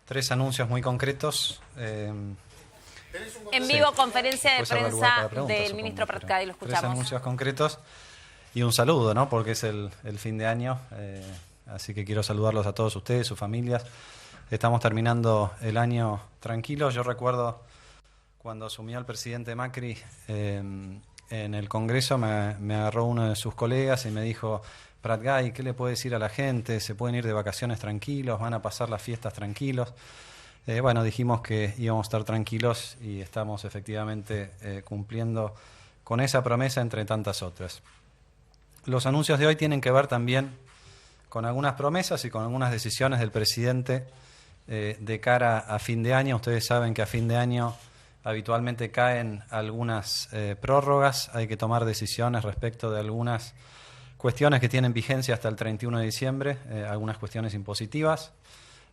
Tres anuncios muy concretos. En vivo, conferencia de prensa del ministro Pratgay, lo escuchamos. Tres anuncios concretos y un saludo, ¿no? Porque es el fin de año, así que quiero saludarlos a todos ustedes, sus familias. Estamos terminando el año tranquilos. Yo recuerdo cuando asumió el presidente Macri en el Congreso, me agarró uno de sus colegas y me dijo: Pratgay, ¿qué le puede decir a la gente? ¿Se pueden ir de vacaciones tranquilos? ¿Van a pasar las fiestas tranquilos? Bueno, dijimos que íbamos a estar tranquilos y estamos efectivamente cumpliendo con esa promesa entre tantas otras. Los anuncios de hoy tienen que ver también con algunas promesas y con algunas decisiones del presidente de cara a fin de año. Ustedes saben que a fin de año habitualmente caen algunas prórrogas, hay que tomar decisiones respecto de algunas cuestiones que tienen vigencia hasta el 31 de diciembre, algunas cuestiones impositivas,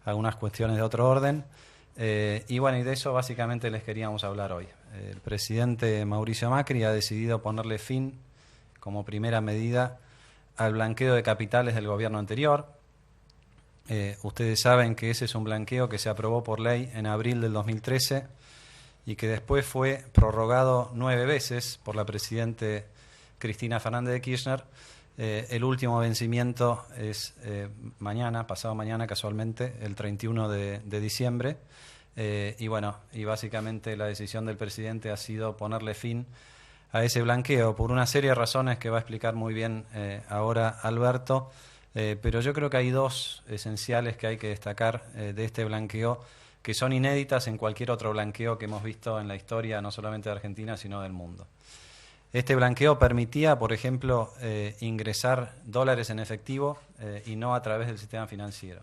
algunas cuestiones de otro orden, y bueno, y de eso básicamente les queríamos hablar hoy. El presidente Mauricio Macri ha decidido ponerle fin, como primera medida, al blanqueo de capitales del gobierno anterior. Ustedes saben que ese es un blanqueo que se aprobó por ley en abril del 2013 y que después fue prorrogado 9 veces por la presidente Cristina Fernández de Kirchner. El último vencimiento es mañana, pasado mañana casualmente, el 31 de diciembre. Y bueno, y básicamente la decisión del presidente ha sido ponerle fin a ese blanqueo por una serie de razones que va a explicar muy bien ahora Alberto. Pero yo creo que hay dos esenciales que hay que destacar de este blanqueo, que son inéditas en cualquier otro blanqueo que hemos visto en la historia, no solamente de Argentina, sino del mundo. Este blanqueo permitía, por ejemplo, ingresar dólares en efectivo y no a través del sistema financiero.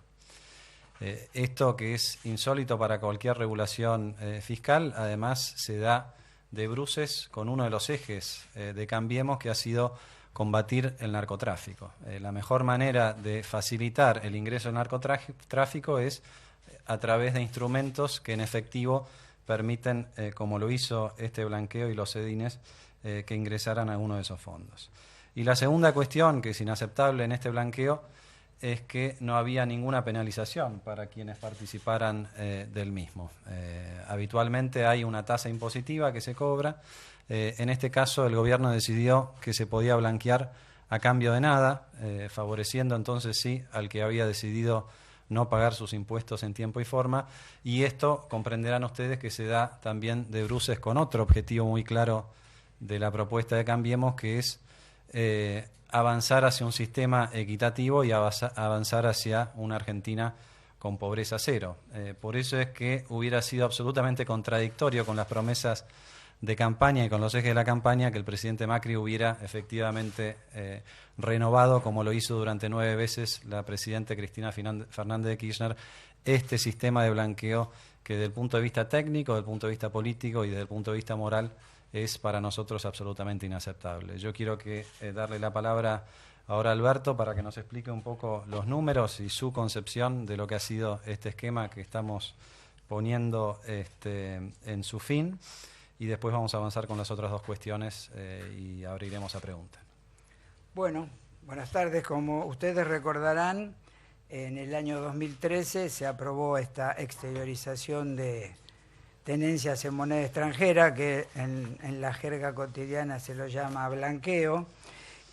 Esto, que es insólito para cualquier regulación fiscal, además se da de bruces con uno de los ejes de Cambiemos, que ha sido combatir el narcotráfico. La mejor manera de facilitar el ingreso del narcotráfico es a través de instrumentos que en efectivo permiten, como lo hizo este blanqueo y los EDINES, que ingresaran a uno de esos fondos. Y la segunda cuestión, que es inaceptable en este blanqueo, es que no había ninguna penalización para quienes participaran del mismo. Habitualmente hay una tasa impositiva que se cobra. En este caso el gobierno decidió que se podía blanquear a cambio de nada, favoreciendo entonces sí al que había decidido no pagar sus impuestos en tiempo y forma, y esto comprenderán ustedes que se da también de bruces con otro objetivo muy claro de la propuesta de Cambiemos, que es avanzar hacia un sistema equitativo y avanzar hacia una Argentina con pobreza cero. Por eso es que hubiera sido absolutamente contradictorio con las promesas de campaña y con los ejes de la campaña que el presidente Macri hubiera efectivamente renovado, como lo hizo durante 9 veces la presidenta Cristina Fernández de Kirchner, este sistema de blanqueo que desde el punto de vista técnico, desde el punto de vista político y desde el punto de vista moral es para nosotros absolutamente inaceptable. Yo quiero darle la palabra ahora a Alberto para que nos explique un poco los números y su concepción de lo que ha sido este esquema que estamos poniendo en su fin, y después vamos a avanzar con las otras dos cuestiones y abriremos a preguntas. Bueno, buenas tardes. Como ustedes recordarán, en el año 2013 se aprobó esta exteriorización de tenencias en moneda extranjera, que en la jerga cotidiana se lo llama blanqueo,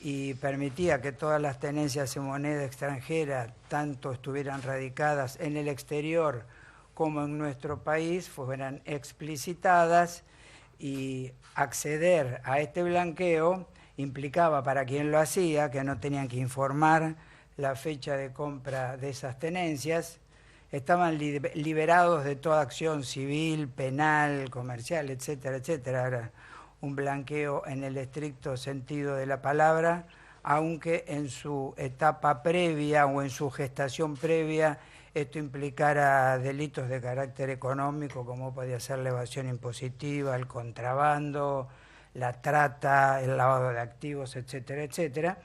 y permitía que todas las tenencias en moneda extranjera, tanto estuvieran radicadas en el exterior como en nuestro país, fueran explicitadas, y acceder a este blanqueo implicaba para quien lo hacía que no tenían que informar la fecha de compra de esas tenencias, estaban liberados de toda acción civil, penal, comercial, etcétera, etcétera. Era un blanqueo en el estricto sentido de la palabra, aunque en su etapa previa o en su gestación previa esto implicara delitos de carácter económico, como podía ser la evasión impositiva, el contrabando, la trata, el lavado de activos, etcétera, etcétera,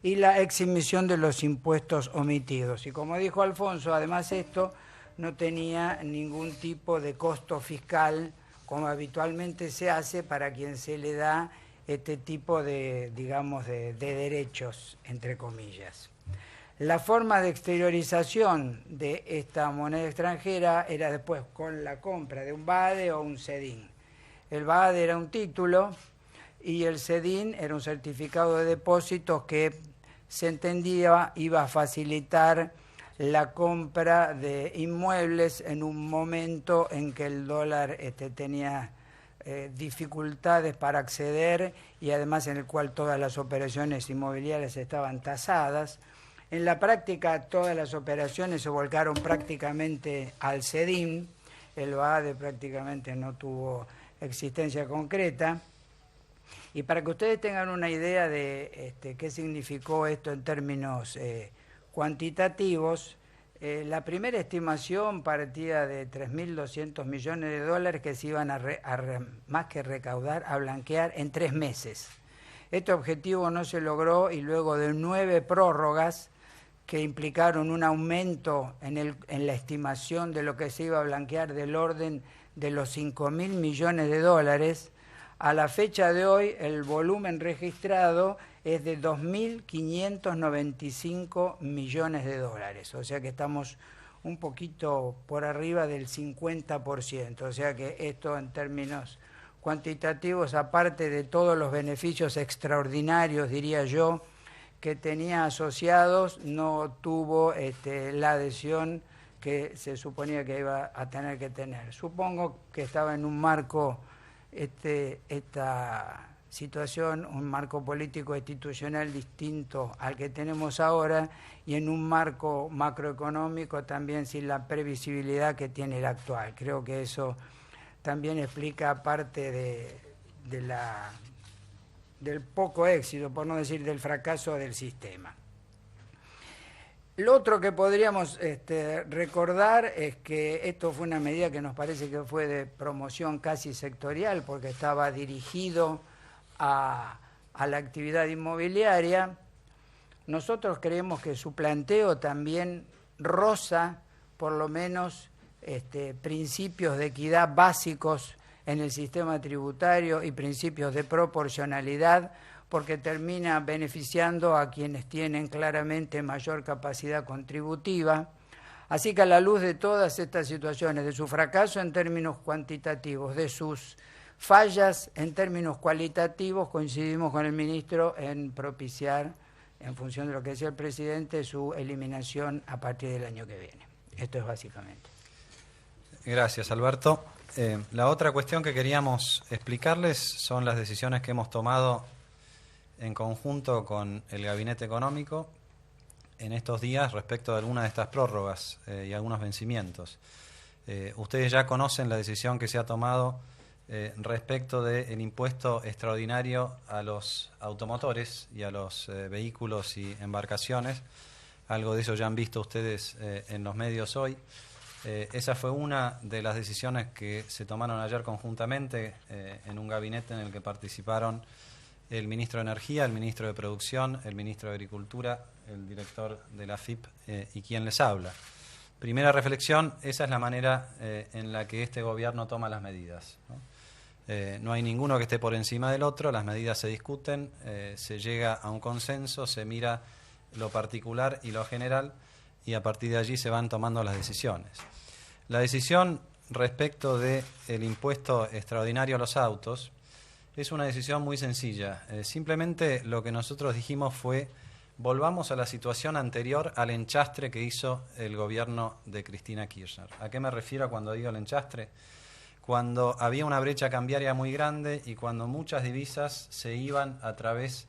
y la exhibición de los impuestos omitidos. Y como dijo Alfonso, además esto no tenía ningún tipo de costo fiscal, como habitualmente se hace para quien se le da este tipo de, digamos, de derechos, entre comillas. La forma de exteriorización de esta moneda extranjera era después con la compra de un BADE o un CEDIN. El BADE era un título y el CEDIN era un certificado de depósitos que se entendía iba a facilitar la compra de inmuebles en un momento en que el dólar tenía dificultades para acceder y además en el cual todas las operaciones inmobiliarias estaban tasadas. En la práctica todas las operaciones se volcaron prácticamente al CEDIN, el BADE prácticamente no tuvo existencia concreta. Y para que ustedes tengan una idea de qué significó esto en términos cuantitativos, la primera estimación partía de 3.200 millones de dólares que se iban más que recaudar, a blanquear en 3 meses. Este objetivo no se logró y luego de 9 prórrogas que implicaron un aumento en la estimación de lo que se iba a blanquear del orden de los 5.000 millones de dólares, a la fecha de hoy el volumen registrado es de 2.595 millones de dólares, o sea que estamos un poquito por arriba del 50%, o sea que esto en términos cuantitativos, aparte de todos los beneficios extraordinarios, diría yo, que tenía asociados, no tuvo la adhesión que se suponía que iba a tener que tener. Supongo que estaba en un marco, esta situación, un marco político institucional distinto al que tenemos ahora y en un marco macroeconómico también sin la previsibilidad que tiene el actual. Creo que eso también explica parte del poco éxito, por no decir del fracaso del sistema. Lo otro que podríamos recordar es que esto fue una medida que nos parece que fue de promoción casi sectorial, porque estaba dirigido a la actividad inmobiliaria. Nosotros creemos que su planteo también roza por lo menos principios de equidad básicos en el sistema tributario y principios de proporcionalidad, porque termina beneficiando a quienes tienen claramente mayor capacidad contributiva. Así que a la luz de todas estas situaciones, de su fracaso en términos cuantitativos, de sus fallas en términos cualitativos, coincidimos con el ministro en propiciar, en función de lo que decía el presidente, su eliminación a partir del año que viene. Esto es básicamente. Gracias, Alberto. La otra cuestión que queríamos explicarles son las decisiones que hemos tomado en conjunto con el Gabinete Económico en estos días respecto de algunas de estas prórrogas y algunos vencimientos. Ustedes ya conocen la decisión que se ha tomado respecto del impuesto extraordinario a los automotores y a los vehículos y embarcaciones. Algo de eso ya han visto ustedes en los medios hoy. Esa fue una de las decisiones que se tomaron ayer conjuntamente en un gabinete en el que participaron el ministro de Energía, el ministro de Producción, el ministro de Agricultura, el director de la AFIP y quien les habla. Primera reflexión, esa es la manera en la que este gobierno toma las medidas, ¿no? No hay ninguno que esté por encima del otro, las medidas se discuten, se llega a un consenso, se mira lo particular y lo general y a partir de allí se van tomando las decisiones. La decisión respecto del impuesto extraordinario a los autos es una decisión muy sencilla. Simplemente lo que nosotros dijimos fue volvamos a la situación anterior al enchastre que hizo el gobierno de Cristina Kirchner. ¿A qué me refiero cuando digo el enchastre? Cuando había una brecha cambiaria muy grande y cuando muchas divisas se iban a través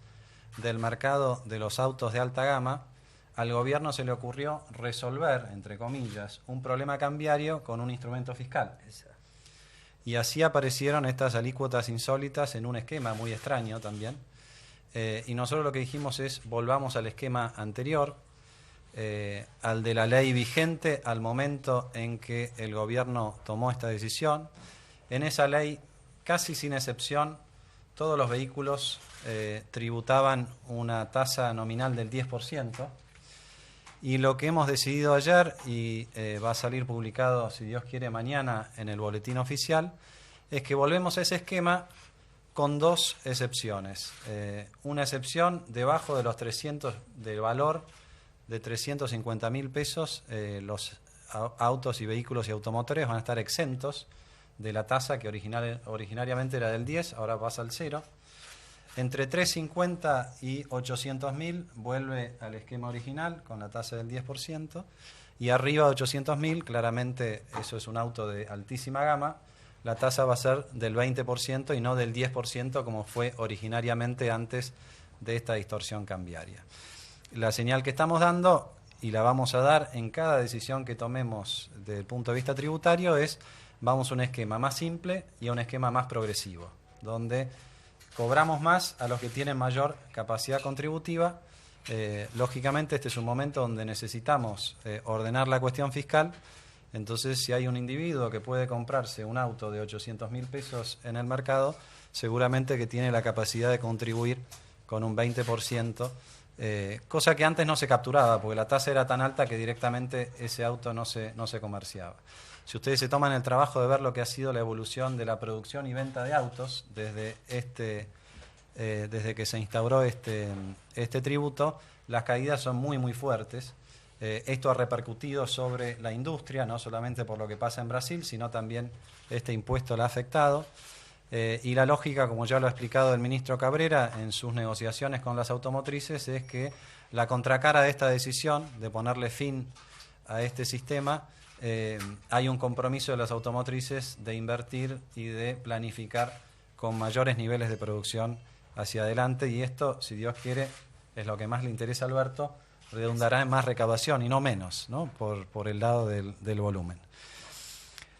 del mercado de los autos de alta gama, al gobierno se le ocurrió resolver, entre comillas, un problema cambiario con un instrumento fiscal. Y así aparecieron estas alícuotas insólitas en un esquema muy extraño también. Y nosotros lo que dijimos es volvamos al esquema anterior, al de la ley vigente al momento en que el gobierno tomó esta decisión. En esa ley, casi sin excepción, todos los vehículos tributaban una tasa nominal del 10%. Y lo que hemos decidido ayer, y va a salir publicado, si Dios quiere, mañana en el boletín oficial, es que volvemos a ese esquema con 2 excepciones. Una excepción debajo de los 300 del valor de 350.000 pesos, los autos y vehículos y automotores van a estar exentos de la tasa que originariamente era del 10, ahora pasa al 0. Entre 350 y 800.000 vuelve al esquema original con la tasa del 10%, y arriba de 800.000, claramente eso es un auto de altísima gama, la tasa va a ser del 20% y no del 10% como fue originariamente antes de esta distorsión cambiaria. La señal que estamos dando, y la vamos a dar en cada decisión que tomemos desde el punto de vista tributario, es vamos a un esquema más simple y a un esquema más progresivo, donde cobramos más a los que tienen mayor capacidad contributiva. Lógicamente este es un momento donde necesitamos ordenar la cuestión fiscal. Entonces, si hay un individuo que puede comprarse un auto de 800.000 pesos en el mercado, seguramente que tiene la capacidad de contribuir con un 20%, cosa que antes no se capturaba, porque la tasa era tan alta que directamente ese auto no se comerciaba. Si ustedes se toman el trabajo de ver lo que ha sido la evolución de la producción y venta de autos desde que se instauró este tributo, las caídas son muy, muy fuertes. Esto ha repercutido sobre la industria, no solamente por lo que pasa en Brasil, sino también este impuesto la ha afectado. Y la lógica, como ya lo ha explicado el ministro Cabrera en sus negociaciones con las automotrices, es que la contracara de esta decisión de ponerle fin a este sistema, hay un compromiso de las automotrices de invertir y de planificar con mayores niveles de producción hacia adelante, y esto, si Dios quiere, es lo que más le interesa a Alberto, redundará en más recaudación y no menos, ¿no? Por el lado del volumen.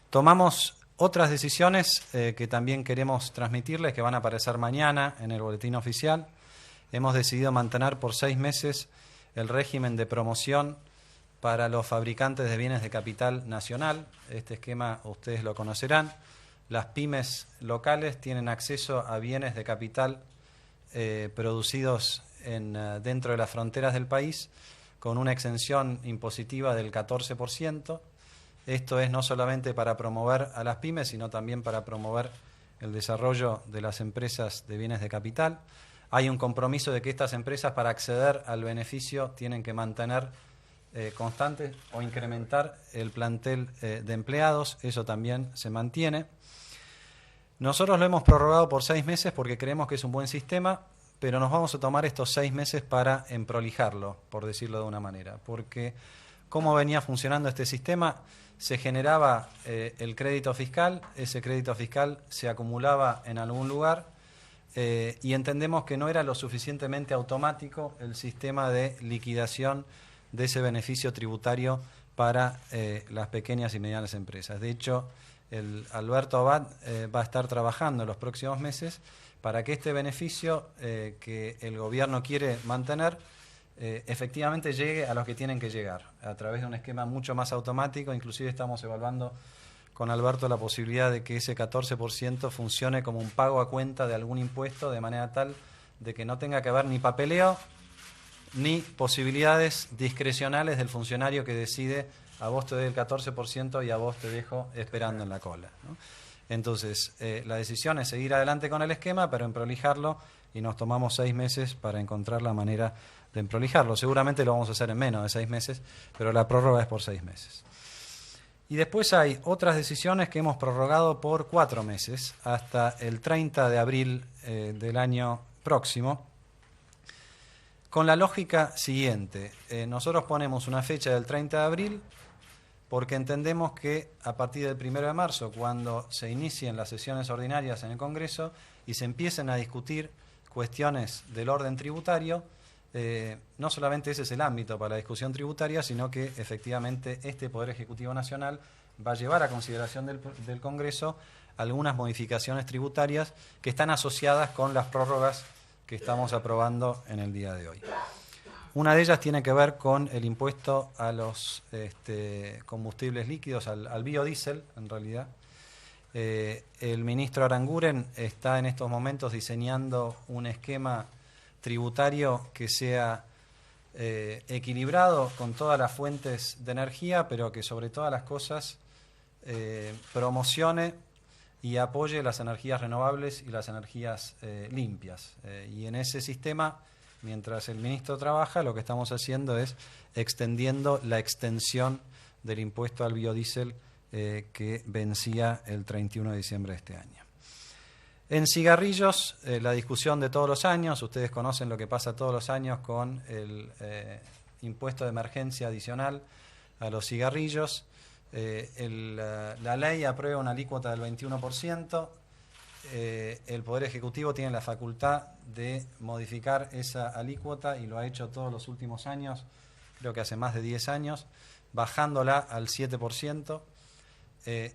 Tomamos otras decisiones que también queremos transmitirles, que van a aparecer mañana en el boletín oficial. Hemos decidido mantener por 6 meses el régimen de promoción para los fabricantes de bienes de capital nacional. Este esquema ustedes lo conocerán. Las pymes locales tienen acceso a bienes de capital producidos dentro de las fronteras del país con una exención impositiva del 14%. Esto es no solamente para promover a las pymes, sino también para promover el desarrollo de las empresas de bienes de capital. Hay un compromiso de que estas empresas, para acceder al beneficio, tienen que mantener constante o incrementar el plantel de empleados. Eso también se mantiene. Nosotros lo hemos prorrogado por 6 meses porque creemos que es un buen sistema, pero nos vamos a tomar estos 6 meses para emprolijarlo, por decirlo de una manera, porque cómo venía funcionando este sistema, se generaba el crédito fiscal, ese crédito fiscal se acumulaba en algún lugar, y entendemos que no era lo suficientemente automático el sistema de liquidación de ese beneficio tributario para las pequeñas y medianas empresas. De hecho, Alberto Abad va a estar trabajando en los próximos meses para que este beneficio que el gobierno quiere mantener efectivamente llegue a los que tienen que llegar, a través de un esquema mucho más automático. Inclusive estamos evaluando con Alberto la posibilidad de que ese 14% funcione como un pago a cuenta de algún impuesto, de manera tal de que no tenga que haber ni papeleo ni posibilidades discrecionales del funcionario que decide: a vos te doy el 14% y a vos te dejo esperando en la cola, ¿no? Entonces, la decisión es seguir adelante con el esquema, pero emprolijarlo, y nos tomamos 6 meses para encontrar la manera de emprolijarlo. Seguramente lo vamos a hacer en menos de 6 meses, pero la prórroga es por 6 meses. Y después hay otras decisiones que hemos prorrogado por 4 meses, hasta el 30 de abril del año próximo, con la lógica siguiente. Nosotros ponemos una fecha del 30 de abril porque entendemos que a partir del 1 de marzo, cuando se inicien las sesiones ordinarias en el Congreso y se empiecen a discutir cuestiones del orden tributario, no solamente ese es el ámbito para la discusión tributaria, sino que efectivamente este Poder Ejecutivo Nacional va a llevar a consideración del Congreso algunas modificaciones tributarias que están asociadas con las prórrogas que estamos aprobando en el día de hoy. Una de ellas tiene que ver con el impuesto a los combustibles líquidos, al biodiesel, en realidad. El ministro Aranguren está en estos momentos diseñando un esquema tributario que sea equilibrado con todas las fuentes de energía, pero que sobre todas las cosas promocione y apoye las energías renovables y las energías limpias. Y en ese sistema mientras el ministro trabaja, lo que estamos haciendo es extendiendo la extensión del impuesto al biodiesel que vencía el 31 de diciembre de este año. En cigarrillos, la discusión de todos los años, ustedes conocen lo que pasa todos los años con el impuesto de emergencia adicional a los cigarrillos. La ley aprueba una alícuota del 21%. El Poder Ejecutivo tiene la facultad de modificar esa alícuota y lo ha hecho todos los últimos años, creo que hace más de 10 años, bajándola al 7%.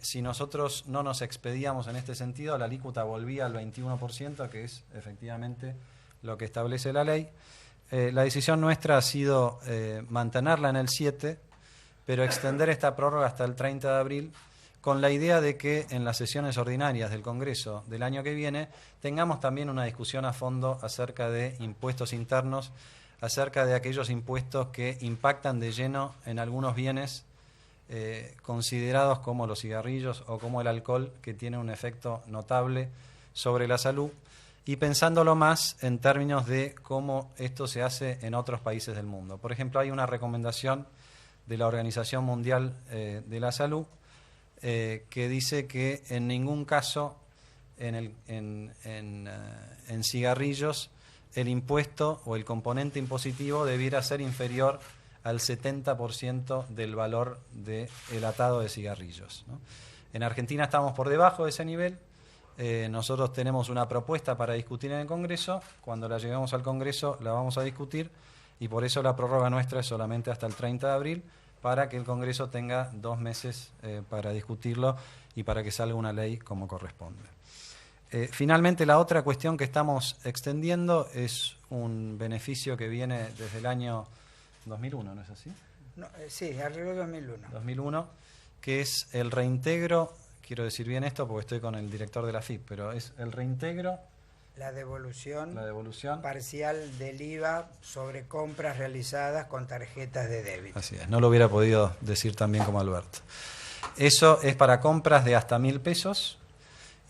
Si nosotros no nos expedíamos en este sentido, la alícuota volvía al 21%, que es efectivamente lo que establece la ley. La decisión nuestra ha sido mantenerla en el 7%, pero extender esta prórroga hasta el 30 de abril, con la idea de que en las sesiones ordinarias del Congreso del año que viene tengamos también una discusión a fondo acerca de impuestos internos, acerca de aquellos impuestos que impactan de lleno en algunos bienes considerados como los cigarrillos o como el alcohol, que tienen un efecto notable sobre la salud, y pensándolo más en términos de cómo esto se hace en otros países del mundo. Por ejemplo, hay una recomendación de la Organización Mundial de la Salud que dice que en ningún caso en cigarrillos el impuesto o el componente impositivo debiera ser inferior al 70% del valor del atado de cigarrillos, ¿no? En Argentina estamos por debajo de ese nivel. Nosotros tenemos una propuesta para discutir en el Congreso. Cuando la llevemos al Congreso la vamos a discutir y por eso la prórroga nuestra es solamente hasta el 30 de abril, para que el Congreso tenga 2 meses para discutirlo y para que salga una ley como corresponde. Finalmente, la otra cuestión que estamos extendiendo es un beneficio que viene desde el año 2001, ¿no es así? No, sí, alrededor de 2001. 2001, que es el reintegro, quiero decir bien esto porque estoy con el director de la FIP, pero es el reintegro... La devolución parcial del IVA sobre compras realizadas con tarjetas de débito. Así es, no lo hubiera podido decir tan bien como Alberto. Eso es para compras de hasta 1.000 pesos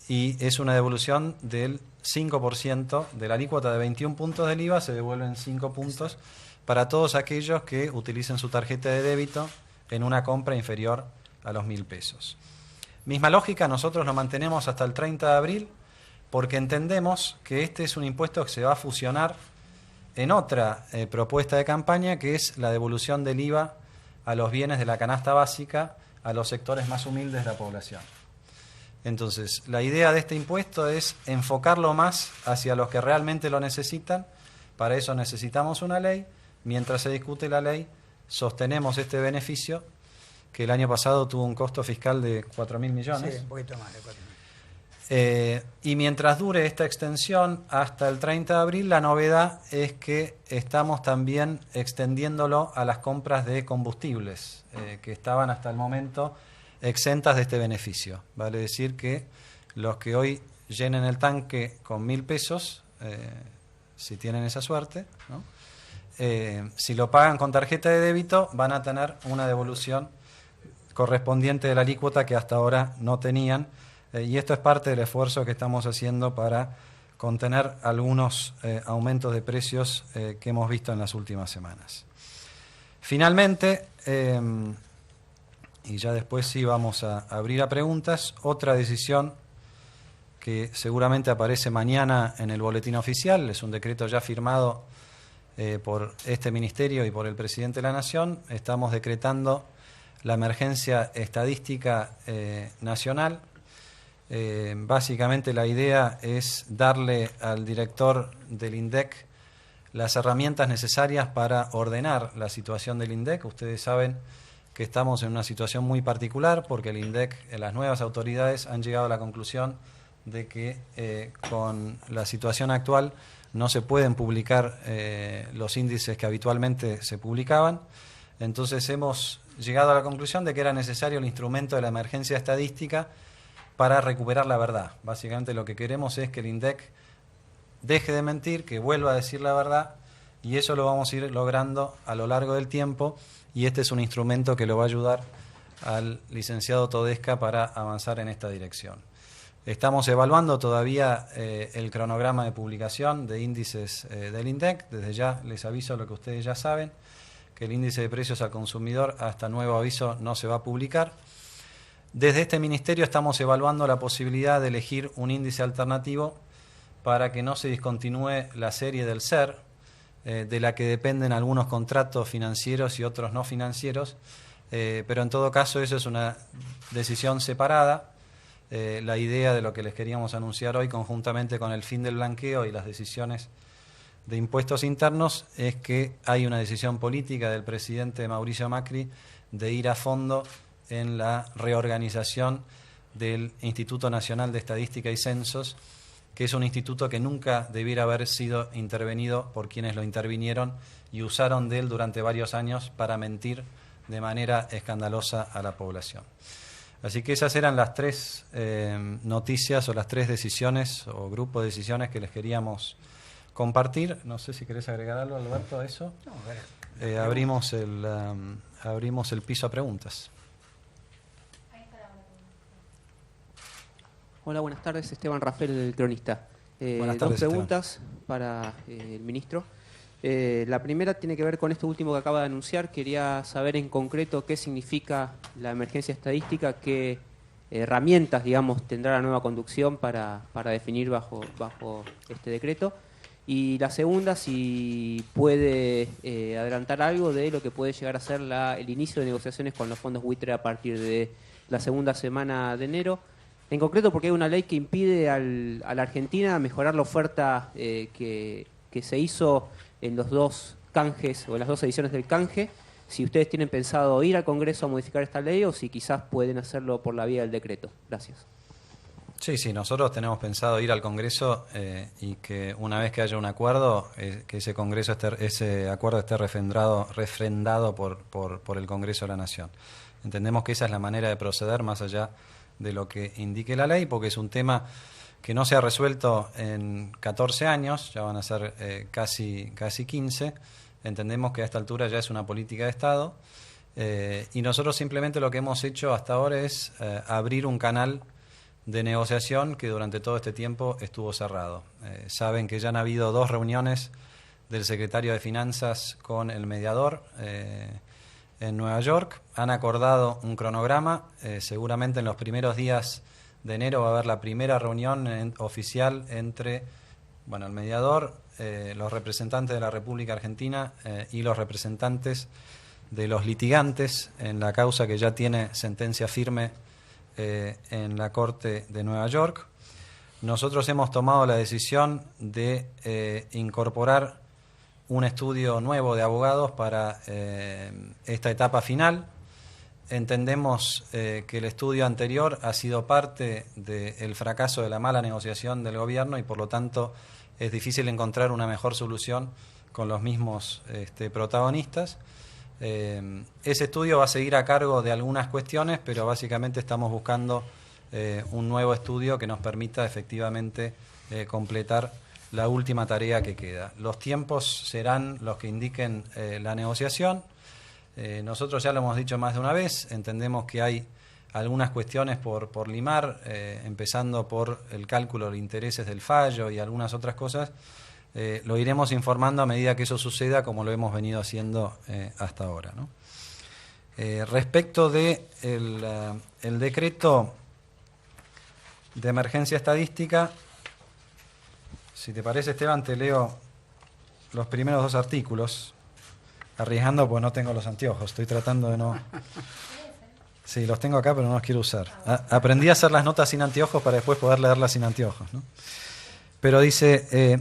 y es una devolución del 5% de la alícuota de 21 puntos del IVA, se devuelven 5 puntos. Exacto. Para todos aquellos que utilicen su tarjeta de débito en una compra inferior a los 1.000 pesos. Misma lógica, nosotros lo mantenemos hasta el 30 de abril, porque entendemos que este es un impuesto que se va a fusionar en otra propuesta de campaña, que es la devolución del IVA a los bienes de la canasta básica a los sectores más humildes de la población. Entonces, la idea de este impuesto es enfocarlo más hacia los que realmente lo necesitan. Para eso necesitamos una ley. Mientras se discute la ley, sostenemos este beneficio, que el año pasado tuvo un costo fiscal de 4.000 millones. Sí, un poquito más de 4.000. Y mientras dure esta extensión hasta el 30 de abril, la novedad es que estamos también extendiéndolo a las compras de combustibles, que estaban hasta el momento exentas de este beneficio. Vale decir que los que hoy llenen el tanque con 1.000 pesos, si tienen esa suerte, ¿no? Si lo pagan con tarjeta de débito, van a tener una devolución correspondiente de la alícuota que hasta ahora no tenían. Y esto es parte del esfuerzo que estamos haciendo para contener algunos aumentos de precios que hemos visto en las últimas semanas. Finalmente, y ya después sí vamos a abrir a preguntas, otra decisión que seguramente aparece mañana en el boletín oficial, es un decreto ya firmado por este ministerio y por el presidente de la Nación. Estamos decretando la emergencia estadística nacional. Básicamente la idea es darle al director del INDEC las herramientas necesarias para ordenar la situación del INDEC. Ustedes saben que estamos en una situación muy particular porque el INDEC, las nuevas autoridades han llegado a la conclusión de que con la situación actual no se pueden publicar los índices que habitualmente se publicaban. Entonces hemos llegado a la conclusión de que era necesario el instrumento de la emergencia estadística para recuperar la verdad. Básicamente lo que queremos es que el INDEC deje de mentir, que vuelva a decir la verdad, y eso lo vamos a ir logrando a lo largo del tiempo, y este es un instrumento que lo va a ayudar al licenciado Todesca para avanzar en esta dirección. Estamos evaluando todavía el cronograma de publicación de índices del INDEC. Desde ya les aviso lo que ustedes ya saben, que el índice de precios al consumidor hasta nuevo aviso no se va a publicar. Desde este ministerio estamos evaluando la posibilidad de elegir un índice alternativo para que no se discontinúe la serie del SER, de la que dependen algunos contratos financieros y otros no financieros, pero en todo caso eso es una decisión separada. La idea de lo que les queríamos anunciar hoy, conjuntamente con el fin del blanqueo y las decisiones de impuestos internos, es que hay una decisión política del presidente Mauricio Macri de ir a fondo en la reorganización del Instituto Nacional de Estadística y Censos, que es un instituto que nunca debiera haber sido intervenido por quienes lo intervinieron y usaron de él durante varios años para mentir de manera escandalosa a la población. Así que esas eran las tres noticias o las tres decisiones o grupo de decisiones que les queríamos compartir. No sé si querés agregar algo, Alberto, a eso. No, abrimos el piso a preguntas. Hola, buenas tardes. Esteban Rafael, el cronista. Buenas tardes, dos preguntas, Esteban, para el ministro. La primera tiene que ver con esto último que acaba de anunciar. Quería saber en concreto qué significa la emergencia estadística, qué herramientas, digamos, tendrá la nueva conducción para definir bajo este decreto. Y la segunda, si puede adelantar algo de lo que puede llegar a ser el inicio de negociaciones con los fondos buitre a partir de la segunda semana de enero. En concreto porque hay una ley que impide a la Argentina mejorar la oferta que se hizo en los dos canjes o en las dos ediciones del canje. Si ustedes tienen pensado ir al Congreso a modificar esta ley o si quizás pueden hacerlo por la vía del decreto. Gracias. Sí, nosotros tenemos pensado ir al Congreso y que una vez que haya un acuerdo, que ese acuerdo esté refrendado por el Congreso de la Nación. Entendemos que esa es la manera de proceder más allá de lo que indique la ley, porque es un tema que no se ha resuelto en 14 años, ya van a ser casi 15. Entendemos que a esta altura ya es una política de Estado y nosotros simplemente lo que hemos hecho hasta ahora es abrir un canal de negociación que durante todo este tiempo estuvo cerrado. Saben que ya han habido 2 reuniones del secretario de Finanzas con el mediador en Nueva York. Han acordado un cronograma. Seguramente en los primeros días de enero va a haber la primera reunión oficial entre el mediador, los representantes de la República Argentina y los representantes de los litigantes en la causa que ya tiene sentencia firme en la Corte de Nueva York. Nosotros hemos tomado la decisión de incorporar un estudio nuevo de abogados para esta etapa final. Entendemos que el estudio anterior ha sido parte del fracaso de la mala negociación del gobierno y por lo tanto es difícil encontrar una mejor solución con los mismos protagonistas. Ese estudio va a seguir a cargo de algunas cuestiones, pero básicamente estamos buscando un nuevo estudio que nos permita efectivamente completar la última tarea que queda. Los tiempos serán los que indiquen la negociación. Nosotros ya lo hemos dicho más de una vez, entendemos que hay algunas cuestiones por limar, empezando por el cálculo de intereses del fallo y algunas otras cosas. Lo iremos informando a medida que eso suceda, como lo hemos venido haciendo hasta ahora, ¿no? Respecto de el decreto de emergencia estadística, si te parece, Esteban, te leo los primeros 2 artículos, arriesgando pues no tengo los anteojos, estoy tratando de no... Sí, los tengo acá, pero no los quiero usar. Aprendí a hacer las notas sin anteojos para después poder leerlas sin anteojos, ¿no? Pero dice,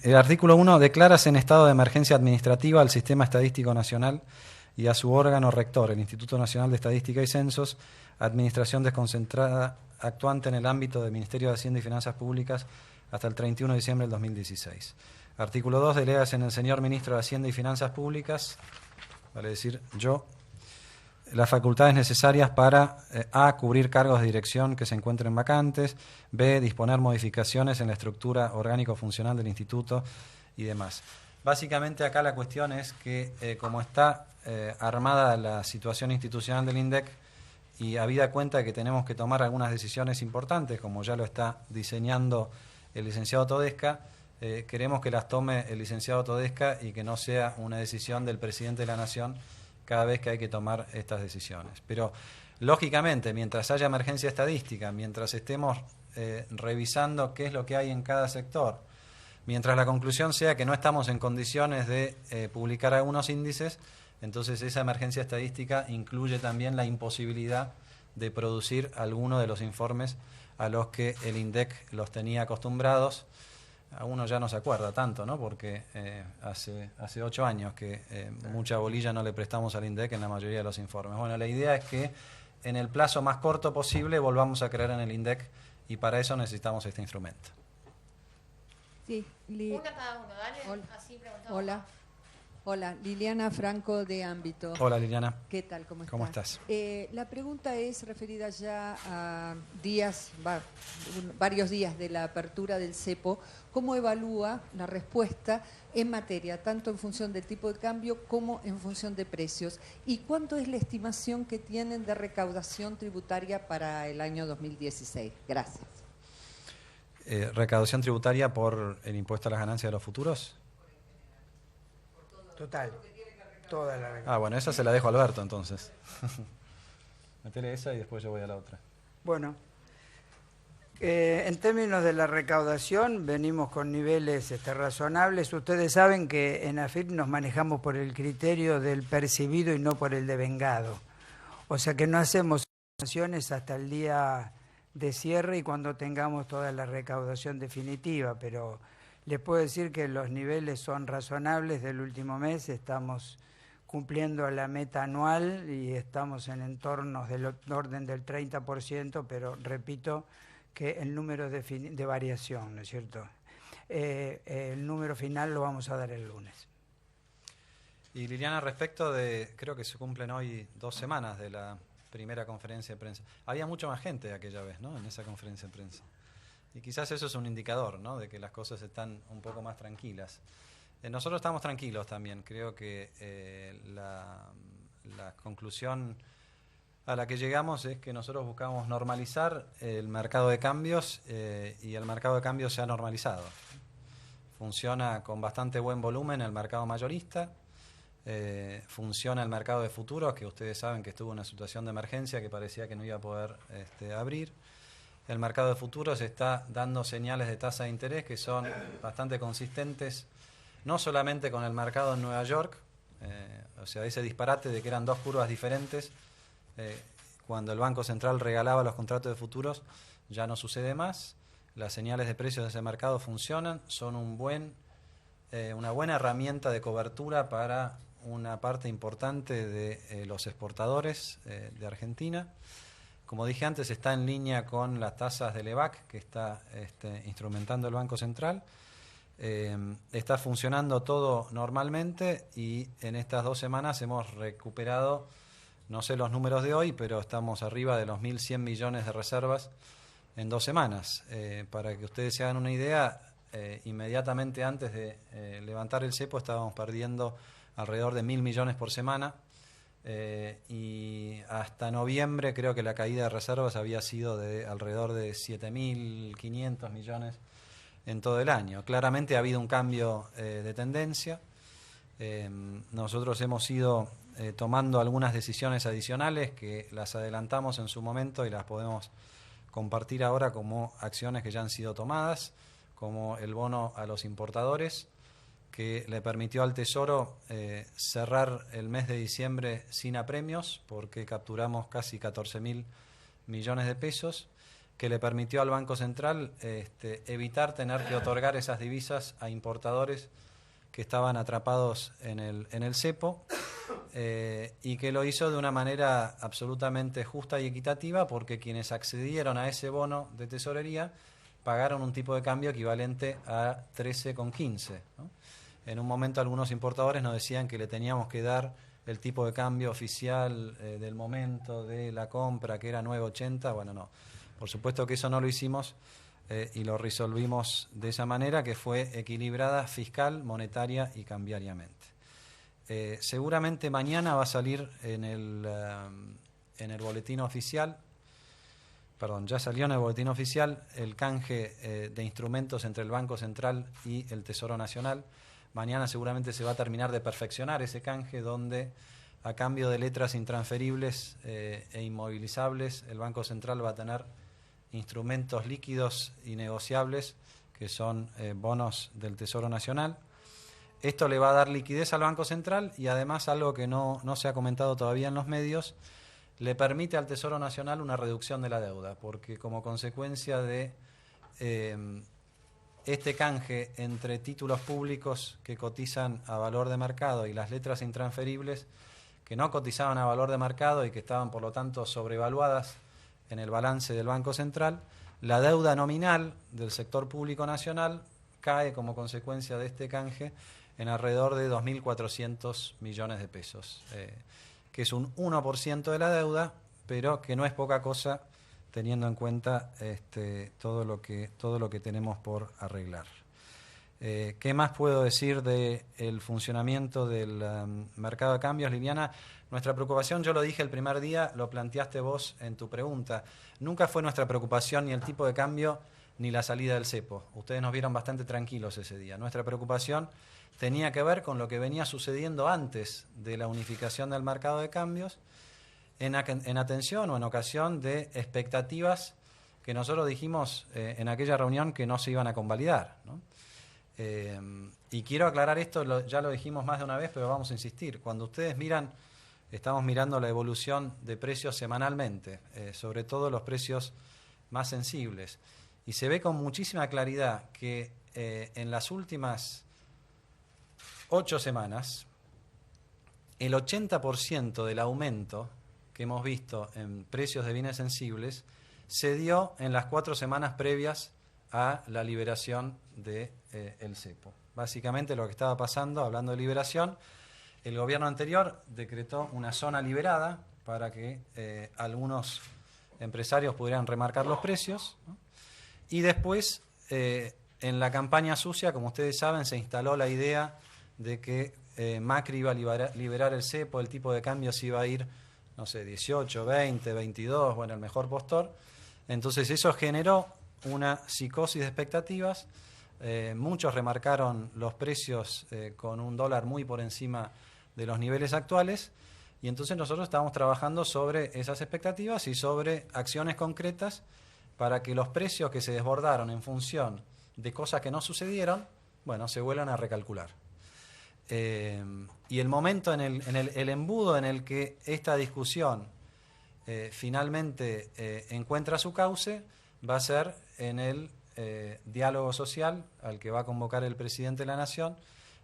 el artículo 1, declaras en estado de emergencia administrativa al Sistema Estadístico Nacional y a su órgano rector, el Instituto Nacional de Estadística y Censos, administración desconcentrada actuante en el ámbito del Ministerio de Hacienda y Finanzas Públicas hasta el 31 de diciembre del 2016. Artículo 2, delegas en el señor Ministro de Hacienda y Finanzas Públicas, vale decir yo, las facultades necesarias para A, cubrir cargos de dirección que se encuentren vacantes, B, disponer modificaciones en la estructura orgánico-funcional del instituto y demás. Básicamente acá la cuestión es que como está armada la situación institucional del INDEC y habida cuenta de que tenemos que tomar algunas decisiones importantes, como ya lo está diseñando el licenciado Todesca, queremos que las tome el licenciado Todesca y que no sea una decisión del presidente de la Nación cada vez que hay que tomar estas decisiones. Pero, lógicamente, mientras haya emergencia estadística, mientras estemos revisando qué es lo que hay en cada sector, mientras la conclusión sea que no estamos en condiciones de publicar algunos índices, entonces esa emergencia estadística incluye también la imposibilidad de producir alguno de los informes a los que el INDEC los tenía acostumbrados. A uno ya no se acuerda tanto, ¿no? Porque hace 8 años que mucha bolilla no le prestamos al INDEC en la mayoría de los informes. Bueno, la idea es que en el plazo más corto posible volvamos a creer en el INDEC y para eso necesitamos este instrumento. Sí, una cada uno, dale. Hola. Así preguntamos. Hola. Hola, Liliana Franco de Ámbito. Hola, Liliana. ¿Qué tal? ¿Cómo estás? ¿Cómo estás? La pregunta es referida ya a varios días de la apertura del cepo. ¿Cómo evalúa la respuesta en materia, tanto en función del tipo de cambio como en función de precios? ¿Y cuánto es la estimación que tienen de recaudación tributaria para el año 2016? Gracias. ¿Recaudación tributaria por el impuesto a las ganancias de los futuros? Total. Toda la recaudación. Bueno, esa se la dejo a Alberto entonces. Metele esa y después yo voy a la otra. Bueno, en términos de la recaudación venimos con niveles razonables. Ustedes saben que en AFIP nos manejamos por el criterio del percibido y no por el devengado. O sea que no hacemos estimaciones hasta el día de cierre y cuando tengamos toda la recaudación definitiva, pero les puedo decir que los niveles son razonables del último mes, estamos cumpliendo la meta anual y estamos en entornos del orden del 30%, pero repito que el número de variación, ¿no es cierto? El número final lo vamos a dar el lunes. Y Liliana, respecto de, creo que se cumplen hoy 2 semanas de la primera conferencia de prensa. Había mucha más gente aquella vez, ¿no?, en esa conferencia de prensa. Y quizás eso es un indicador, ¿no?, de que las cosas están un poco más tranquilas. Nosotros estamos tranquilos también. Creo que la conclusión a la que llegamos es que nosotros buscamos normalizar el mercado de cambios y el mercado de cambios se ha normalizado. Funciona con bastante buen volumen el mercado mayorista, funciona el mercado de futuros, que ustedes saben que estuvo en una situación de emergencia que parecía que no iba a poder abrir. El mercado de futuros está dando señales de tasa de interés que son bastante consistentes, no solamente con el mercado en Nueva York, o sea, ese disparate de que eran 2 curvas diferentes, cuando el Banco Central regalaba los contratos de futuros, ya no sucede más. Las señales de precios de ese mercado funcionan, son una buena herramienta de cobertura para una parte importante de los exportadores de Argentina. Como dije antes, está en línea con las tasas del EVAC que está instrumentando el Banco Central. Está funcionando todo normalmente y en estas 2 semanas hemos recuperado, no sé los números de hoy, pero estamos arriba de los 1.100 millones de reservas en 2 semanas. Para que ustedes se hagan una idea, inmediatamente antes de levantar el cepo estábamos perdiendo alrededor de 1.000 millones por semana. Y hasta noviembre creo que la caída de reservas había sido de alrededor de 7.500 millones en todo el año. Claramente ha habido un cambio de tendencia. Nosotros hemos ido tomando algunas decisiones adicionales que las adelantamos en su momento y las podemos compartir ahora como acciones que ya han sido tomadas, como el bono a los importadores, que le permitió al Tesoro cerrar el mes de diciembre sin apremios, porque capturamos casi 14.000 millones de pesos, que le permitió al Banco Central evitar tener que otorgar esas divisas a importadores que estaban atrapados en el cepo, y que lo hizo de una manera absolutamente justa y equitativa, porque quienes accedieron a ese bono de tesorería pagaron un tipo de cambio equivalente a 13,15, ¿no? En un momento algunos importadores nos decían que le teníamos que dar el tipo de cambio oficial del momento de la compra, que era 9,80. Bueno, no. Por supuesto que eso no lo hicimos y lo resolvimos de esa manera, que fue equilibrada fiscal, monetaria y cambiariamente. Seguramente mañana va a salir en en el boletín oficial, ya salió en el boletín oficial el canje de instrumentos entre el Banco Central y el Tesoro Nacional. Mañana seguramente se va a terminar de perfeccionar ese canje, donde a cambio de letras intransferibles e inmovilizables, el Banco Central va a tener instrumentos líquidos y negociables, que son bonos del Tesoro Nacional. Esto le va a dar liquidez al Banco Central y además, algo que no se ha comentado todavía en los medios, le permite al Tesoro Nacional una reducción de la deuda, porque como consecuencia de este canje entre títulos públicos que cotizan a valor de mercado y las letras intransferibles que no cotizaban a valor de mercado y que estaban por lo tanto sobrevaluadas en el balance del Banco Central, la deuda nominal del sector público nacional cae como consecuencia de este canje en alrededor de 2.400 millones de pesos, que es un 1% de la deuda, pero que no es poca cosa teniendo en cuenta todo lo que tenemos por arreglar. ¿Qué más puedo decir del funcionamiento del mercado de cambios, Liliana? Nuestra preocupación, yo lo dije el primer día, lo planteaste vos en tu pregunta, nunca fue nuestra preocupación ni el tipo de cambio ni la salida del cepo. Ustedes nos vieron bastante tranquilos ese día. Nuestra preocupación tenía que ver con lo que venía sucediendo antes de la unificación del mercado de cambios, en atención o en ocasión de expectativas que nosotros dijimos en aquella reunión que no se iban a convalidar, ¿no? Y quiero aclarar esto, ya lo dijimos más de una vez, pero vamos a insistir. Cuando ustedes miran, estamos mirando la evolución de precios semanalmente, sobre todo los precios más sensibles, y se ve con muchísima claridad que en las últimas 8 semanas, el 80% del aumento que hemos visto en precios de bienes sensibles se dio en las 4 semanas previas a la liberación del cepo. Básicamente lo que estaba pasando, hablando de liberación, el gobierno anterior decretó una zona liberada para que algunos empresarios pudieran remarcar los precios, ¿no? Y después, en la campaña sucia, como ustedes saben, se instaló la idea de que Macri iba a liberar el cepo, el tipo de cambio se iba a ir, no sé, 18, 20, 22, bueno, el mejor postor. Entonces eso generó una psicosis de expectativas. Muchos remarcaron los precios con un dólar muy por encima de los niveles actuales, y entonces nosotros estábamos trabajando sobre esas expectativas y sobre acciones concretas para que los precios que se desbordaron en función de cosas que no sucedieron, bueno, se vuelvan a recalcular. Y el momento el embudo en el que esta discusión finalmente encuentra su cauce va a ser en el diálogo social al que va a convocar el presidente de la Nación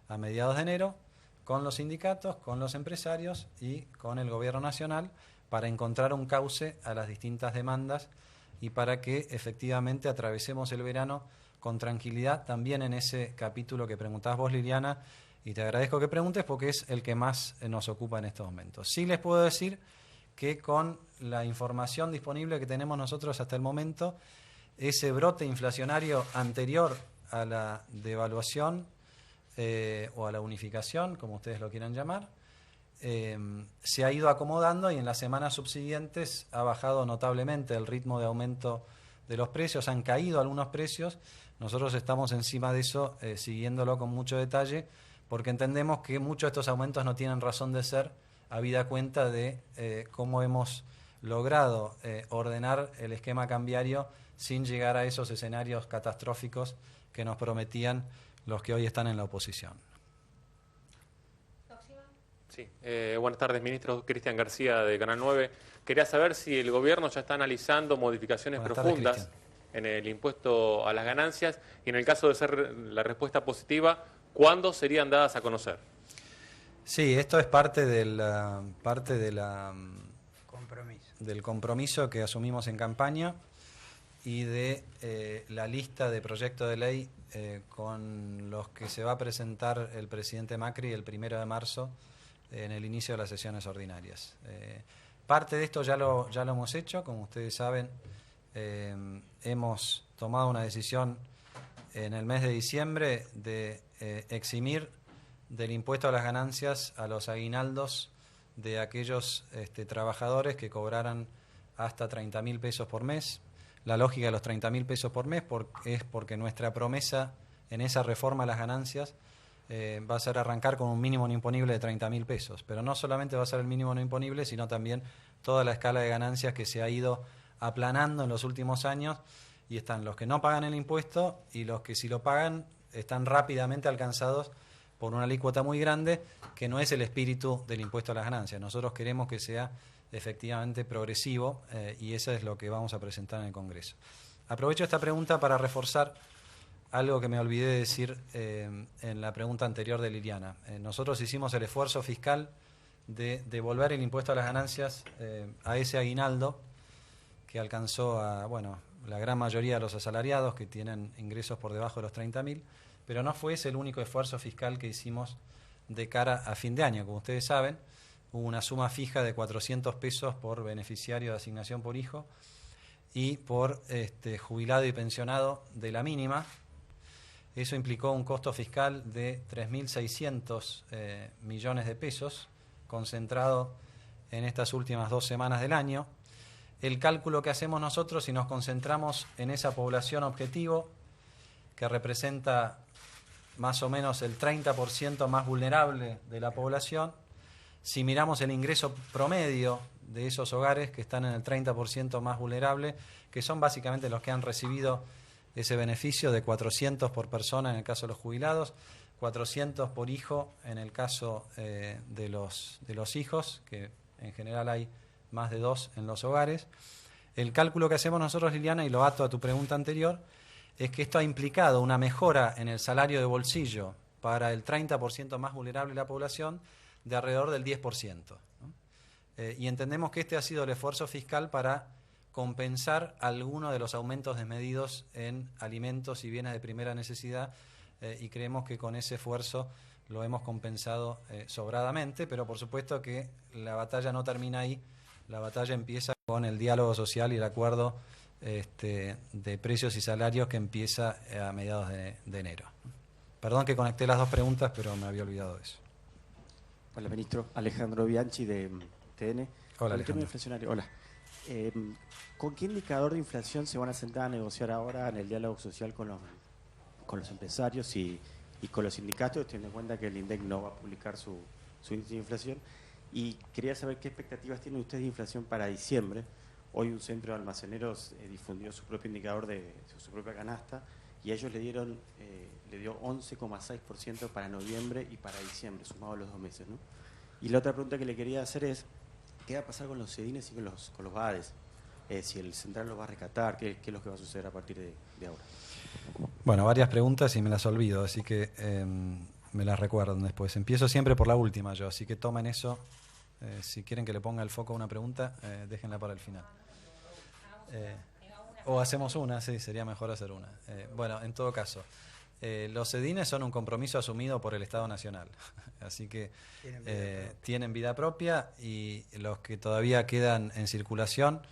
a mediados de enero, con los sindicatos, con los empresarios y con el gobierno nacional, para encontrar un cauce a las distintas demandas y para que efectivamente atravesemos el verano con tranquilidad, también en ese capítulo que preguntabas vos, Liliana, y te agradezco que preguntes porque es el que más nos ocupa en estos momentos. Sí les puedo decir que con la información disponible que tenemos nosotros hasta el momento, ese brote inflacionario anterior a la devaluación o a la unificación, como ustedes lo quieran llamar, se ha ido acomodando y en las semanas subsiguientes ha bajado notablemente el ritmo de aumento de los precios, han caído algunos precios. Nosotros estamos encima de eso, siguiéndolo con mucho detalle, porque entendemos que muchos de estos aumentos no tienen razón de ser, habida cuenta de cómo hemos logrado ordenar el esquema cambiario sin llegar a esos escenarios catastróficos que nos prometían los que hoy están en la oposición. Sí, buenas tardes, ministro. Cristian García, de Canal 9. Quería saber si el gobierno ya está analizando modificaciones profundas en el impuesto a las ganancias y en el caso de ser la respuesta positiva, ¿cuándo serían dadas a conocer? Sí, esto es parte del compromiso que asumimos en campaña y de la lista de proyectos de ley con los que se va a presentar el presidente Macri el 1 de marzo en el inicio de las sesiones ordinarias. Parte de esto ya lo hemos hecho, como ustedes saben, hemos tomado una decisión en el mes de diciembre de eximir del impuesto a las ganancias a los aguinaldos de aquellos trabajadores que cobraran hasta 30.000 pesos por mes. La lógica de los 30.000 pesos por mes es porque nuestra promesa en esa reforma a las ganancias va a ser arrancar con un mínimo no imponible de 30.000 pesos. Pero no solamente va a ser el mínimo no imponible, sino también toda la escala de ganancias que se ha ido aplanando en los últimos años, y están los que no pagan el impuesto y los que si lo pagan están rápidamente alcanzados por una alícuota muy grande, que no es el espíritu del impuesto a las ganancias. Nosotros queremos que sea efectivamente progresivo y eso es lo que vamos a presentar en el Congreso. Aprovecho esta pregunta para reforzar algo que me olvidé de decir en la pregunta anterior de Liliana. Nosotros hicimos el esfuerzo fiscal de devolver el impuesto a las ganancias a ese aguinaldo que alcanzó a, bueno, la gran mayoría de los asalariados que tienen ingresos por debajo de los 30.000, pero no fue ese el único esfuerzo fiscal que hicimos de cara a fin de año. Como ustedes saben, hubo una suma fija de 400 pesos por beneficiario de asignación por hijo y por jubilado y pensionado de la mínima. Eso implicó un costo fiscal de 3.600 millones de pesos, concentrado en estas últimas 2 semanas del año. El cálculo que hacemos nosotros, si nos concentramos en esa población objetivo, que representa más o menos el 30% más vulnerable de la población, si miramos el ingreso promedio de esos hogares que están en el 30% más vulnerable, que son básicamente los que han recibido ese beneficio de 400 por persona en el caso de los jubilados, 400 por hijo en el caso de los hijos, que en general hay más de 2 en los hogares. El cálculo que hacemos nosotros, Liliana, y lo ato a tu pregunta anterior, es que esto ha implicado una mejora en el salario de bolsillo para el 30% más vulnerable de la población de alrededor del 10%, ¿no? Y entendemos que este ha sido el esfuerzo fiscal para compensar algunos de los aumentos desmedidos en alimentos y bienes de primera necesidad, y creemos que con ese esfuerzo lo hemos compensado sobradamente, pero por supuesto que la batalla no termina ahí. La batalla empieza con el diálogo social y el acuerdo de precios y salarios que empieza a mediados de enero. Perdón que conecté las 2 preguntas, pero me había olvidado de eso. Hola, ministro. Alejandro Bianchi, de TN. Hola, Alejandro. Hola. ¿Con qué indicador de inflación se van a sentar a negociar ahora en el diálogo social con los empresarios y con los sindicatos, teniendo en cuenta que el INDEC no va a publicar su índice de inflación? Y quería saber qué expectativas tienen ustedes de inflación para diciembre. Hoy un centro de almaceneros difundió su propio indicador de su propia canasta y a ellos le dio 11,6% para noviembre y para diciembre, sumado los 2 meses, ¿no? Y la otra pregunta que le quería hacer es, ¿qué va a pasar con los CEDINES y con los BADES? Si el central los va a rescatar, ¿qué es lo que va a suceder a partir de ahora? Bueno, varias preguntas y me las olvido, así que me las recuerdan después. Empiezo siempre por la última yo, así que tomen eso. Si quieren que le ponga el foco a una pregunta, déjenla para el final. O hacemos una, sí, sería mejor hacer una. Bueno, en todo caso, los CEDINES son un compromiso asumido por el Estado Nacional, así que tienen vida propia, y los que todavía quedan en circulación,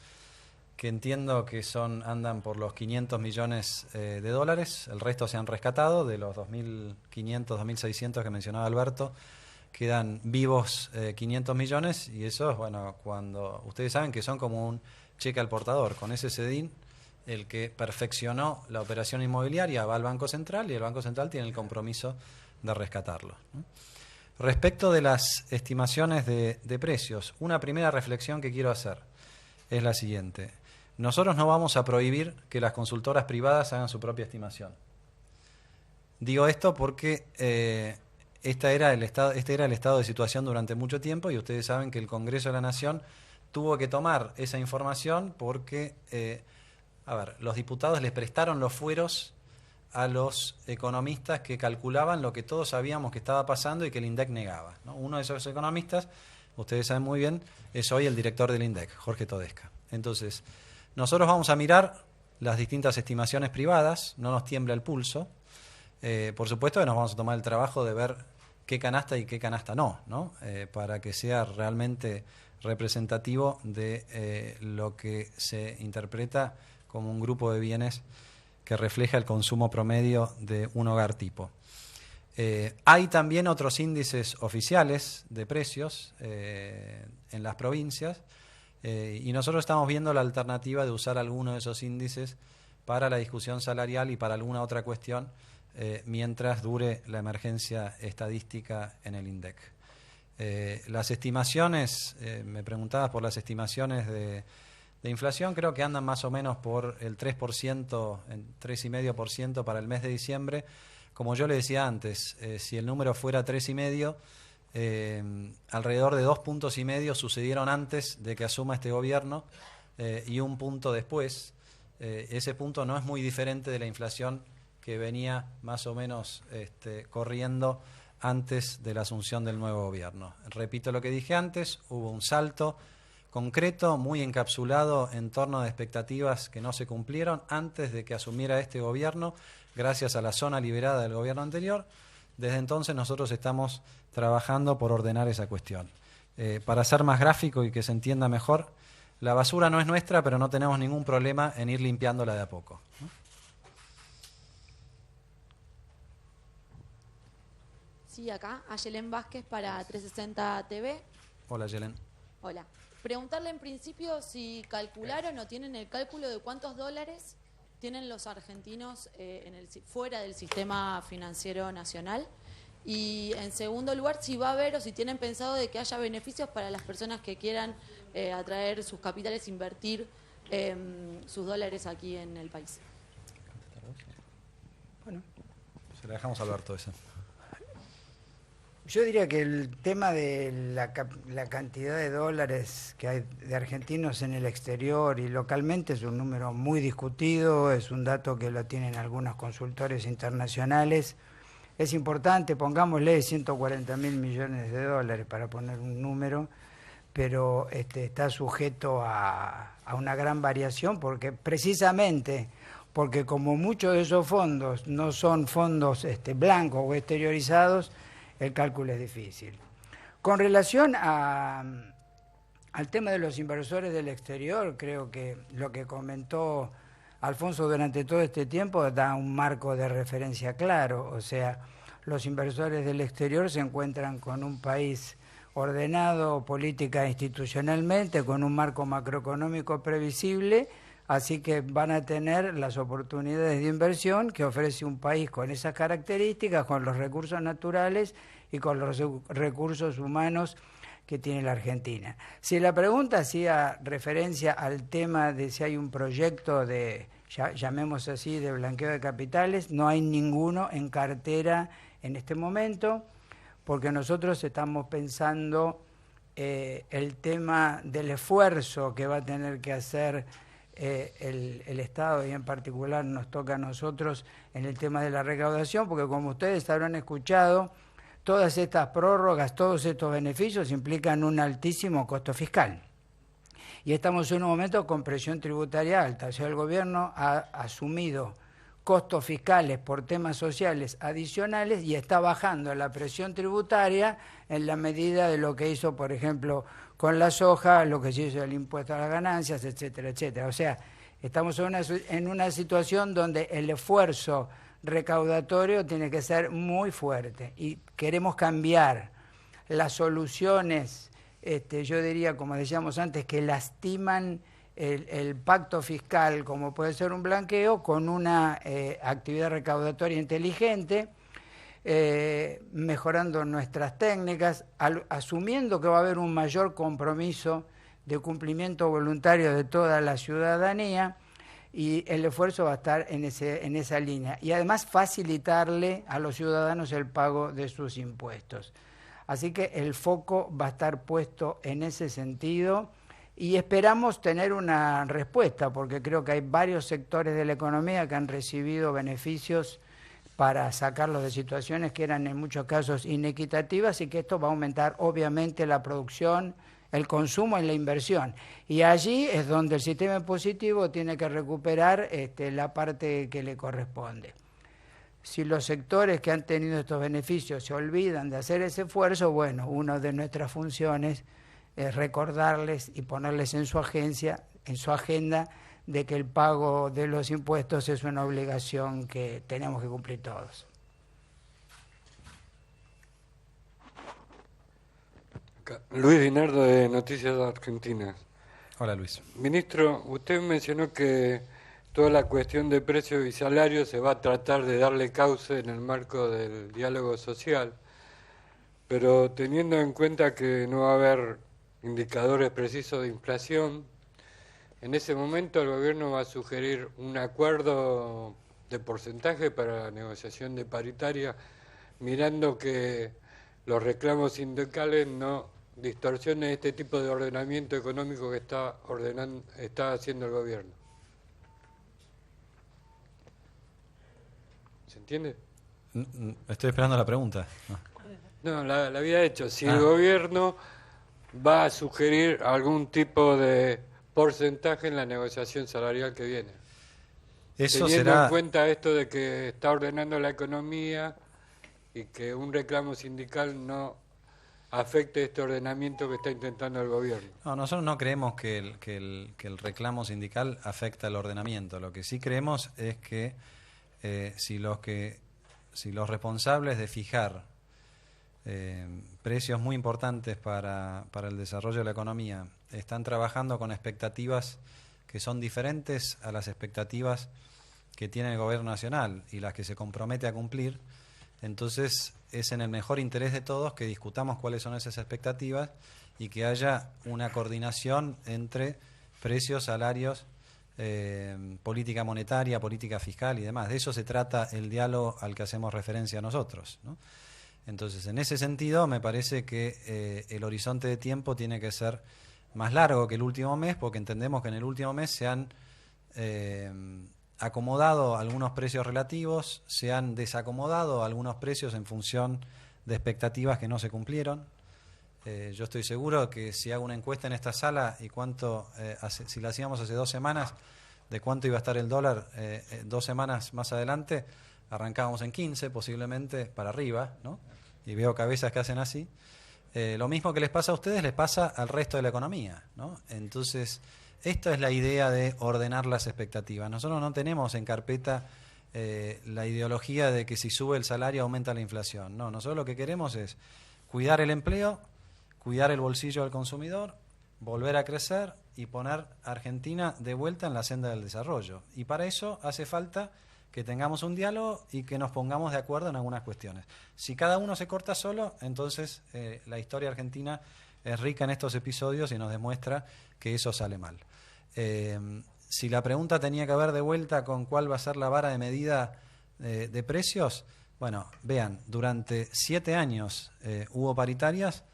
que entiendo que andan por los 500 millones de dólares, el resto se han rescatado, de los 2.500, 2.600 que mencionaba Alberto, quedan vivos 500 millones, y eso es, bueno, cuando ustedes saben que son como un cheque al portador. Con ese CEDIN, el que perfeccionó la operación inmobiliaria va al Banco Central y el Banco Central tiene el compromiso de rescatarlo, ¿no? Respecto de las estimaciones de precios, una primera reflexión que quiero hacer es la siguiente. Nosotros no vamos a prohibir que las consultoras privadas hagan su propia estimación. Digo esto porque este era el estado de situación durante mucho tiempo, y ustedes saben que el Congreso de la Nación tuvo que tomar esa información porque, los diputados les prestaron los fueros a los economistas que calculaban lo que todos sabíamos que estaba pasando y que el INDEC negaba, ¿no? Uno de esos economistas, ustedes saben muy bien, es hoy el director del INDEC, Jorge Todesca. Entonces, nosotros vamos a mirar las distintas estimaciones privadas, no nos tiembla el pulso. Por supuesto que nos vamos a tomar el trabajo de ver qué canasta y qué canasta no, para que sea realmente representativo de lo que se interpreta como un grupo de bienes que refleja el consumo promedio de un hogar tipo. Hay también otros índices oficiales de precios en las provincias y nosotros estamos viendo la alternativa de usar alguno de esos índices para la discusión salarial y para alguna otra cuestión mientras dure la emergencia estadística en el INDEC. Las estimaciones, me preguntabas por las estimaciones de inflación, creo que andan más o menos por el 3%, 3,5% para el mes de diciembre. Como yo le decía antes, si el número fuera 3,5, alrededor de 2,5 puntos sucedieron antes de que asuma este gobierno y 1 punto después. Ese punto no es muy diferente de la inflación que venía más o menos corriendo antes de la asunción del nuevo gobierno. Repito lo que dije antes, hubo un salto concreto, muy encapsulado en torno de expectativas que no se cumplieron antes de que asumiera este gobierno, gracias a la zona liberada del gobierno anterior. Desde entonces nosotros estamos trabajando por ordenar esa cuestión. Para ser más gráfico y que se entienda mejor, la basura no es nuestra, pero no tenemos ningún problema en ir limpiándola de a poco, ¿no? Sí, acá, Ayelén Vázquez para 360 TV. Hola, Ayelén. Hola. Preguntarle en principio si calcularon o tienen el cálculo de cuántos dólares tienen los argentinos fuera del sistema financiero nacional. Y en segundo lugar, si va a haber o si tienen pensado de que haya beneficios para las personas que quieran atraer sus capitales, invertir sus dólares aquí en el país. Bueno, se la dejamos a Alberto ese. Yo diría que el tema de la cantidad de dólares que hay de argentinos en el exterior y localmente es un número muy discutido, es un dato que lo tienen algunos consultores internacionales. Es importante, pongámosle 140.000 millones de dólares para poner un número, pero está sujeto a una gran variación precisamente porque como muchos de esos fondos no son fondos blancos o exteriorizados, el cálculo es difícil. Con relación al tema de los inversores del exterior, creo que lo que comentó Alfonso durante todo este tiempo da un marco de referencia claro. O sea, los inversores del exterior se encuentran con un país ordenado política e institucionalmente, con un marco macroeconómico previsible, así que van a tener las oportunidades de inversión que ofrece un país con esas características, con los recursos naturales y con los recursos humanos que tiene la Argentina. Si la pregunta hacía referencia al tema de si hay un proyecto de, llamemos así, de blanqueo de capitales, no hay ninguno en cartera en este momento, porque nosotros estamos pensando el tema del esfuerzo que va a tener que hacer el Estado, y en particular nos toca a nosotros en el tema de la recaudación, porque como ustedes habrán escuchado, todas estas prórrogas, todos estos beneficios implican un altísimo costo fiscal. Y estamos en un momento con presión tributaria alta, o sea, el gobierno ha asumido costos fiscales por temas sociales adicionales y está bajando la presión tributaria en la medida de lo que hizo, por ejemplo, con la soja, lo que se hizo el impuesto a las ganancias, etcétera, etcétera. O sea, estamos en una situación donde el esfuerzo recaudatorio tiene que ser muy fuerte y queremos cambiar las soluciones, yo diría, como decíamos antes, que lastiman el pacto fiscal, como puede ser un blanqueo, con una actividad recaudatoria inteligente, mejorando nuestras técnicas, asumiendo que va a haber un mayor compromiso de cumplimiento voluntario de toda la ciudadanía, y el esfuerzo va a estar en esa línea. Y además facilitarle a los ciudadanos el pago de sus impuestos. Así que el foco va a estar puesto en ese sentido y esperamos tener una respuesta, porque creo que hay varios sectores de la economía que han recibido beneficios para sacarlos de situaciones que eran en muchos casos inequitativas, y que esto va a aumentar obviamente la producción, el consumo y la inversión. Y allí es donde el sistema impositivo tiene que recuperar la parte que le corresponde. Si los sectores que han tenido estos beneficios se olvidan de hacer ese esfuerzo, bueno, una de nuestras funciones es recordarles y ponerles en su agenda de que el pago de los impuestos es una obligación que tenemos que cumplir todos. Luis Dinardo de Noticias Argentinas. Hola, Luis. Ministro, usted mencionó que toda la cuestión de precios y salarios se va a tratar de darle cauce en el marco del diálogo social, pero teniendo en cuenta que no va a haber indicadores precisos de inflación, en ese momento el gobierno va a sugerir un acuerdo de porcentaje para la negociación de paritaria, mirando que los reclamos sindicales no distorsionen este tipo de ordenamiento económico que está haciendo el gobierno. ¿Se entiende? Estoy esperando la pregunta. No, la había hecho. Si el gobierno va a sugerir algún tipo de porcentaje en la negociación salarial que viene. Eso teniendo será... en cuenta esto de que está ordenando la economía y que un reclamo sindical no afecte este ordenamiento que está intentando el gobierno. No, nosotros no creemos que el reclamo sindical afecta el ordenamiento. Lo que sí creemos es que si los responsables de fijar precios muy importantes para el desarrollo de la economía están trabajando con expectativas que son diferentes a las expectativas que tiene el gobierno nacional y las que se compromete a cumplir, entonces es en el mejor interés de todos que discutamos cuáles son esas expectativas y que haya una coordinación entre precios, salarios, política monetaria, política fiscal y demás. De eso se trata el diálogo al que hacemos referencia nosotros, ¿no? Entonces, en ese sentido, me parece que el horizonte de tiempo tiene que ser más largo que el último mes, porque entendemos que en el último mes se han acomodado algunos precios relativos, se han desacomodado algunos precios en función de expectativas que no se cumplieron. Yo estoy seguro que si hago una encuesta en esta sala y si la hacíamos hace 2 semanas, de cuánto iba a estar el dólar 2 semanas más adelante, arrancábamos en 15, posiblemente para arriba, ¿no? Y veo cabezas que hacen así. Lo mismo que les pasa a ustedes, les pasa al resto de la economía, ¿no? Entonces, esta es la idea de ordenar las expectativas. Nosotros no tenemos en carpeta la ideología de que si sube el salario aumenta la inflación. No, nosotros lo que queremos es cuidar el empleo, cuidar el bolsillo del consumidor, volver a crecer y poner a Argentina de vuelta en la senda del desarrollo. Y para eso hace falta que tengamos un diálogo y que nos pongamos de acuerdo en algunas cuestiones. Si cada uno se corta solo, entonces la historia argentina es rica en estos episodios y nos demuestra que eso sale mal. Si la pregunta tenía que ver de vuelta con cuál va a ser la vara de medida de precios, bueno, vean, durante 7 años hubo paritarias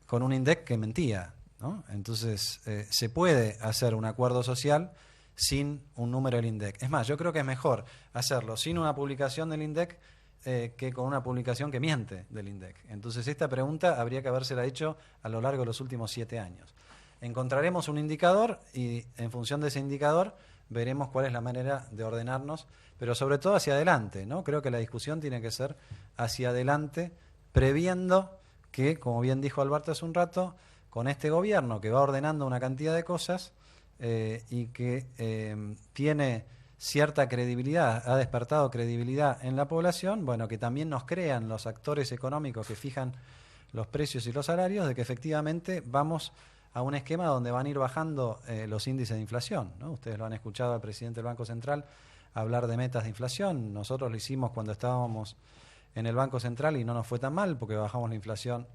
con un INDEC que mentía, ¿no? Entonces, se puede hacer un acuerdo social sin un número del INDEC. Es más, yo creo que es mejor hacerlo sin una publicación del INDEC que con una publicación que miente del INDEC. Entonces, esta pregunta habría que habérsela hecho a lo largo de los últimos 7 años. Encontraremos un indicador y en función de ese indicador veremos cuál es la manera de ordenarnos, pero sobre todo hacia adelante, ¿no? Creo que la discusión tiene que ser hacia adelante, previendo que, como bien dijo Alberto hace un rato, con este gobierno que va ordenando una cantidad de cosas y que tiene cierta credibilidad, ha despertado credibilidad en la población, bueno, que también nos crean los actores económicos que fijan los precios y los salarios, de que efectivamente vamos a un esquema donde van a ir bajando los índices de inflación, ¿no? Ustedes lo han escuchado al presidente del Banco Central hablar de metas de inflación. Nosotros lo hicimos cuando estábamos en el Banco Central y no nos fue tan mal porque bajamos la inflación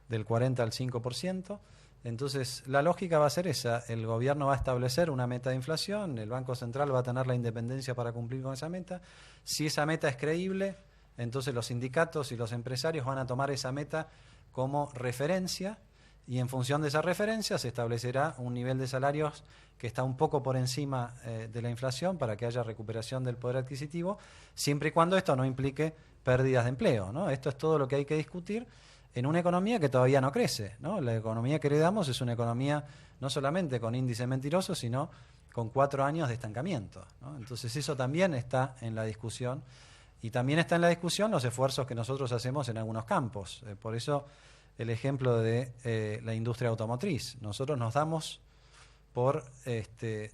del 40 al 5%. Entonces, la lógica va a ser esa. El gobierno va a establecer una meta de inflación, el Banco Central va a tener la independencia para cumplir con esa meta. Si esa meta es creíble, entonces los sindicatos y los empresarios van a tomar esa meta como referencia y en función de esa referencia se establecerá un nivel de salarios que está un poco por encima de la inflación para que haya recuperación del poder adquisitivo, siempre y cuando esto no implique pérdidas de empleo, ¿no? Esto es todo lo que hay que discutir en una economía que todavía no crece, ¿no? La economía que heredamos es una economía no solamente con índice mentiroso, sino con 4 años de estancamiento, ¿no? Entonces eso también está en la discusión y también está en la discusión los esfuerzos que nosotros hacemos en algunos campos. Por eso el ejemplo de la industria automotriz. Nosotros nos damos por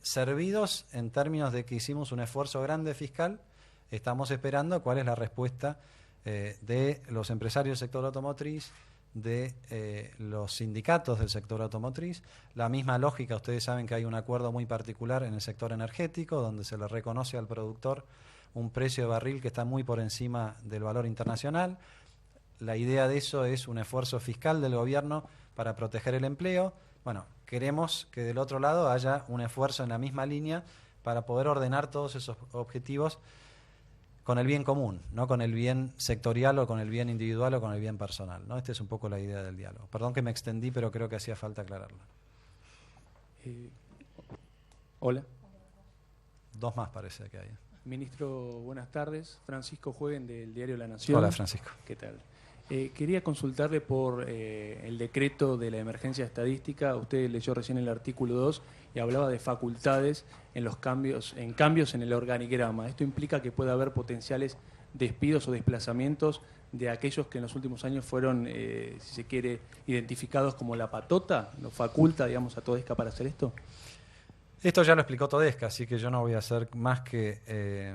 servidos en términos de que hicimos un esfuerzo grande fiscal. Estamos esperando cuál es la respuesta de los empresarios del sector automotriz, de los sindicatos del sector automotriz. La misma lógica, ustedes saben que hay un acuerdo muy particular en el sector energético, donde se le reconoce al productor un precio de barril que está muy por encima del valor internacional. La idea de eso es un esfuerzo fiscal del gobierno para proteger el empleo. Bueno, queremos que del otro lado haya un esfuerzo en la misma línea para poder ordenar todos esos objetivos con el bien común, no con el bien sectorial o con el bien individual o con el bien personal, ¿no? Esta es un poco la idea del diálogo. Perdón que me extendí, pero creo que hacía falta aclararlo. Hola. Dos más parece que hay. Ministro, buenas tardes. Francisco Jueguen, del diario La Nación. Hola, Francisco. ¿Qué tal? Quería consultarle por el decreto de la emergencia estadística. Usted leyó recién el artículo 2 y hablaba de facultades en cambios en el organigrama. Esto implica que puede haber potenciales despidos o desplazamientos de aquellos que en los últimos años fueron, si se quiere, identificados como la patota. ¿Nos faculta, digamos, a Todesca para hacer esto? Esto ya lo explicó Todesca, así que yo no voy a hacer más que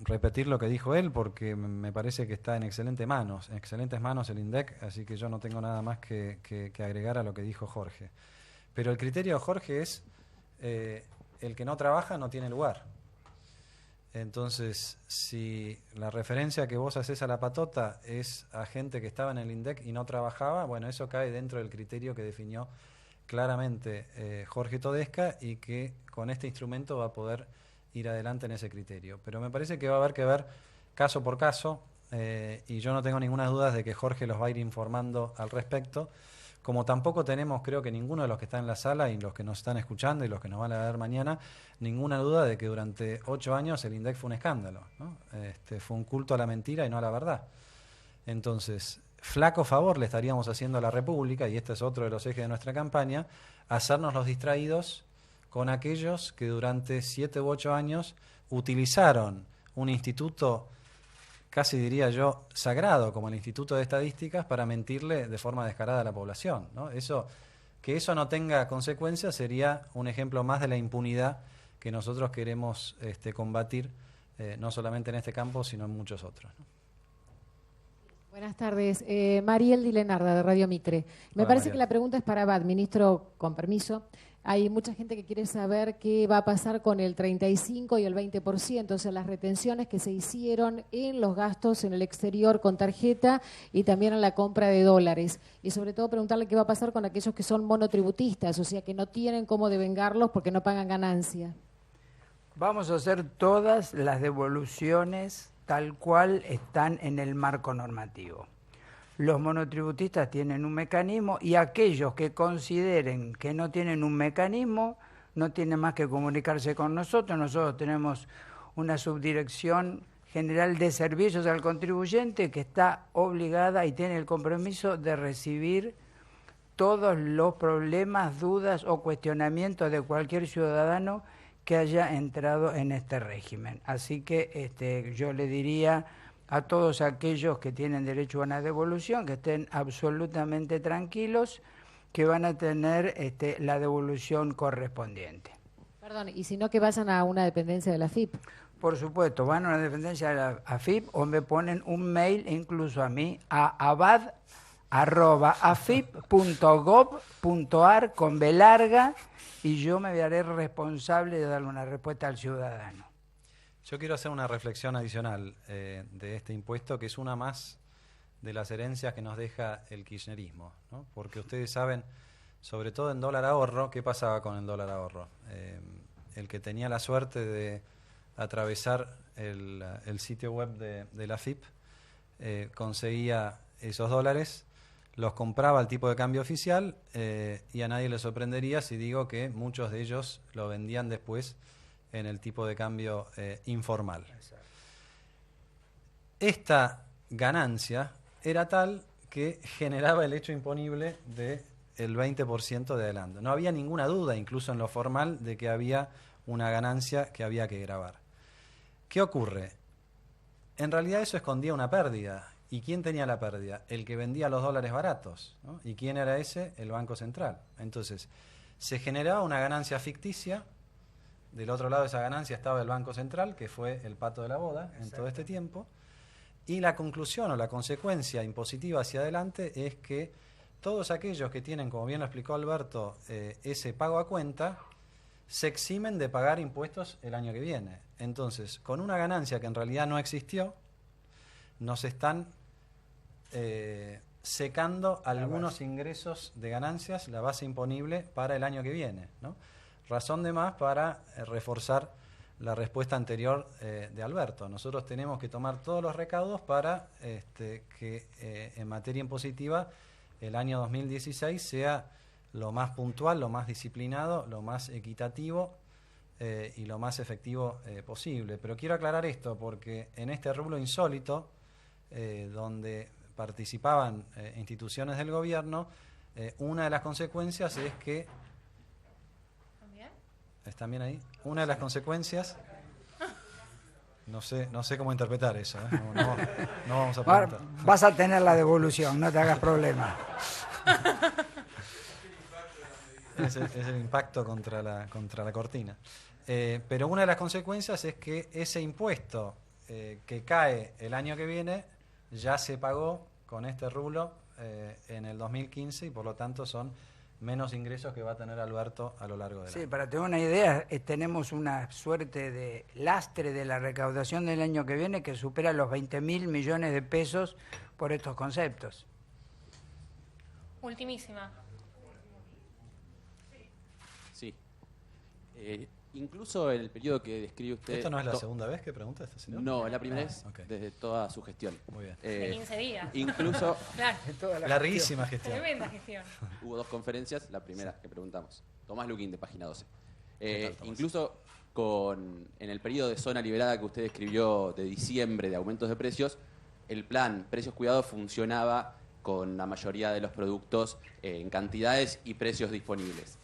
repetir lo que dijo él, porque me parece que está en excelentes manos el INDEC, así que yo no tengo nada más que agregar a lo que dijo Jorge. Pero el criterio de Jorge es el que no trabaja no tiene lugar. Entonces, si la referencia que vos haces a la patota es a gente que estaba en el INDEC y no trabajaba, bueno, eso cae dentro del criterio que definió claramente Jorge Todesca y que con este instrumento va a poder ir adelante en ese criterio. Pero me parece que va a haber que ver caso por caso y yo no tengo ninguna duda de que Jorge los va a ir informando al respecto, como tampoco tenemos, creo que ninguno de los que están en la sala y los que nos están escuchando y los que nos van a ver mañana, ninguna duda de que durante 8 años el INDEC fue un escándalo, ¿no? Fue un culto a la mentira y no a la verdad. Entonces, flaco favor le estaríamos haciendo a la República, y este es otro de los ejes de nuestra campaña, hacernos los distraídos con aquellos que durante 7 u 8 años utilizaron un instituto, casi diría yo, sagrado, como el Instituto de Estadísticas, para mentirle de forma descarada a la población, ¿no? Que eso no tenga consecuencias sería un ejemplo más de la impunidad que nosotros queremos combatir, no solamente en este campo, sino en muchos otros, ¿no? Buenas tardes. Mariel Dilenarda, de Radio Mitre. Me parece que la pregunta es para Abad, ministro, con permiso. Hay mucha gente que quiere saber qué va a pasar con el 35 y el 20%, o sea, las retenciones que se hicieron en los gastos en el exterior con tarjeta y también en la compra de dólares. Y sobre todo preguntarle qué va a pasar con aquellos que son monotributistas, o sea, que no tienen cómo devengarlos porque no pagan ganancia. Vamos a hacer todas las devoluciones tal cual están en el marco normativo. Los monotributistas tienen un mecanismo y aquellos que consideren que no tienen un mecanismo no tienen más que comunicarse con nosotros. Nosotros tenemos una subdirección general de servicios al contribuyente que está obligada y tiene el compromiso de recibir todos los problemas, dudas o cuestionamientos de cualquier ciudadano que haya entrado en este régimen. Así que yo le diría a todos aquellos que tienen derecho a una devolución que estén absolutamente tranquilos, que van a tener la devolución correspondiente. Perdón, y si no, que vayan a una dependencia de la AFIP. Por supuesto, van a una dependencia de la AFIP o me ponen un mail, incluso a mí, a abad@afip.gov.ar con B larga, y yo me haré responsable de darle una respuesta al ciudadano. Yo quiero hacer una reflexión adicional de este impuesto, que es una más de las herencias que nos deja el kirchnerismo, ¿no? Porque ustedes saben, sobre todo en dólar ahorro, ¿qué pasaba con el dólar ahorro? El que tenía la suerte de atravesar el sitio web de la AFIP conseguía esos dólares, los compraba al tipo de cambio oficial y a nadie le sorprendería si digo que muchos de ellos lo vendían después en el tipo de cambio informal. Esta ganancia era tal que generaba el hecho imponible del 20% de adelanto. No había ninguna duda, incluso en lo formal, de que había una ganancia que había que gravar. ¿Qué ocurre? En realidad eso escondía una pérdida. ¿Y quién tenía la pérdida? El que vendía los dólares baratos, ¿no? ¿Y quién era ese? El Banco Central. Entonces, se generaba una ganancia ficticia. Del otro lado de esa ganancia estaba el Banco Central, que fue el pato de la boda en todo este tiempo, Y la conclusión o la consecuencia impositiva hacia adelante es que todos aquellos que tienen, como bien lo explicó Alberto, ese pago a cuenta, se eximen de pagar impuestos el año que viene. Entonces, con una ganancia que en realidad no existió, nos están secando algunos ingresos de ganancias, la base imponible para el año que viene, ¿no? Razón de más para reforzar la respuesta anterior de Alberto. Nosotros tenemos que tomar todos los recaudos para que en materia impositiva el año 2016 sea lo más puntual, lo más disciplinado, lo más equitativo y lo más efectivo posible. Pero quiero aclarar esto porque en este rubro insólito, donde participaban instituciones del gobierno, una de las consecuencias es que... ¿Están bien ahí? Una de las consecuencias... No sé cómo interpretar eso, ¿eh? No vamos a preguntar. Vas a tener la devolución, no te hagas problema. Es el impacto contra la cortina. Pero una de las consecuencias es que ese impuesto que cae el año que viene ya se pagó con este rublo en el 2015 y por lo tanto son menos ingresos que va a tener Alberto a lo largo del año. Sí, para tener una idea, tenemos una suerte de lastre de la recaudación del año que viene que supera los 20.000 millones de pesos por estos conceptos. Ultimísima. Sí. Incluso en el periodo que describe usted... ¿Esto no es la segunda vez que pregunta este señor? No, es la primera vez desde toda su gestión. Muy bien. De 15 días. Incluso... Claro. Larguísima gestión. Tremenda gestión. Hubo 2 conferencias, la primera que preguntamos. Tomás Luquín, de Página 12. Tomás? Incluso en el periodo de zona liberada que usted describió de diciembre de aumentos de precios, el plan Precios Cuidados funcionaba con la mayoría de los productos en cantidades y precios disponibles.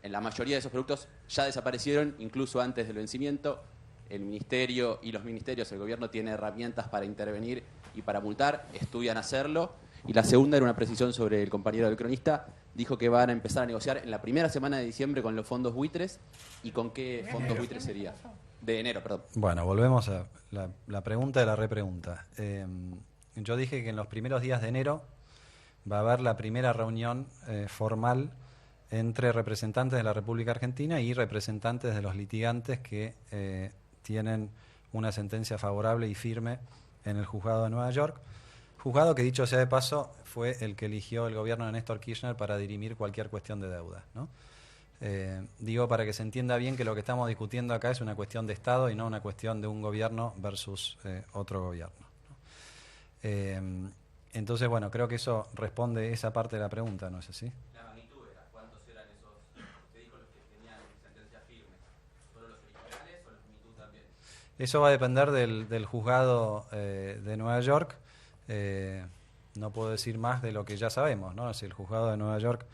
En la mayoría de esos productos ya desaparecieron, incluso antes del vencimiento. El Ministerio y los ministerios, el gobierno tiene herramientas para intervenir y para multar, estudian hacerlo. Y la segunda era una precisión sobre el compañero del cronista, dijo que van a empezar a negociar en la primera semana de diciembre con los fondos buitres. ¿Y con qué fondos buitres sería? De enero, perdón. Bueno, volvemos a la pregunta de la repregunta. Yo dije que en los primeros días de enero va a haber la primera reunión formal entre representantes de la República Argentina y representantes de los litigantes que tienen una sentencia favorable y firme en el juzgado de Nueva York. Juzgado que, dicho sea de paso, fue el que eligió el gobierno de Néstor Kirchner para dirimir cualquier cuestión de deuda, ¿no? Digo para que se entienda bien que lo que estamos discutiendo acá es una cuestión de Estado y no una cuestión de un gobierno versus otro gobierno, ¿no? Entonces, bueno, creo que eso responde esa parte de la pregunta, ¿no es así? La magnitud era, ¿cuántos eran esos? Usted dijo los que tenían sentencia firme. ¿Solo los originales o la magnitud también? Eso va a depender del juzgado de Nueva York. No puedo decir más de lo que ya sabemos, ¿no? Si el juzgado de Nueva York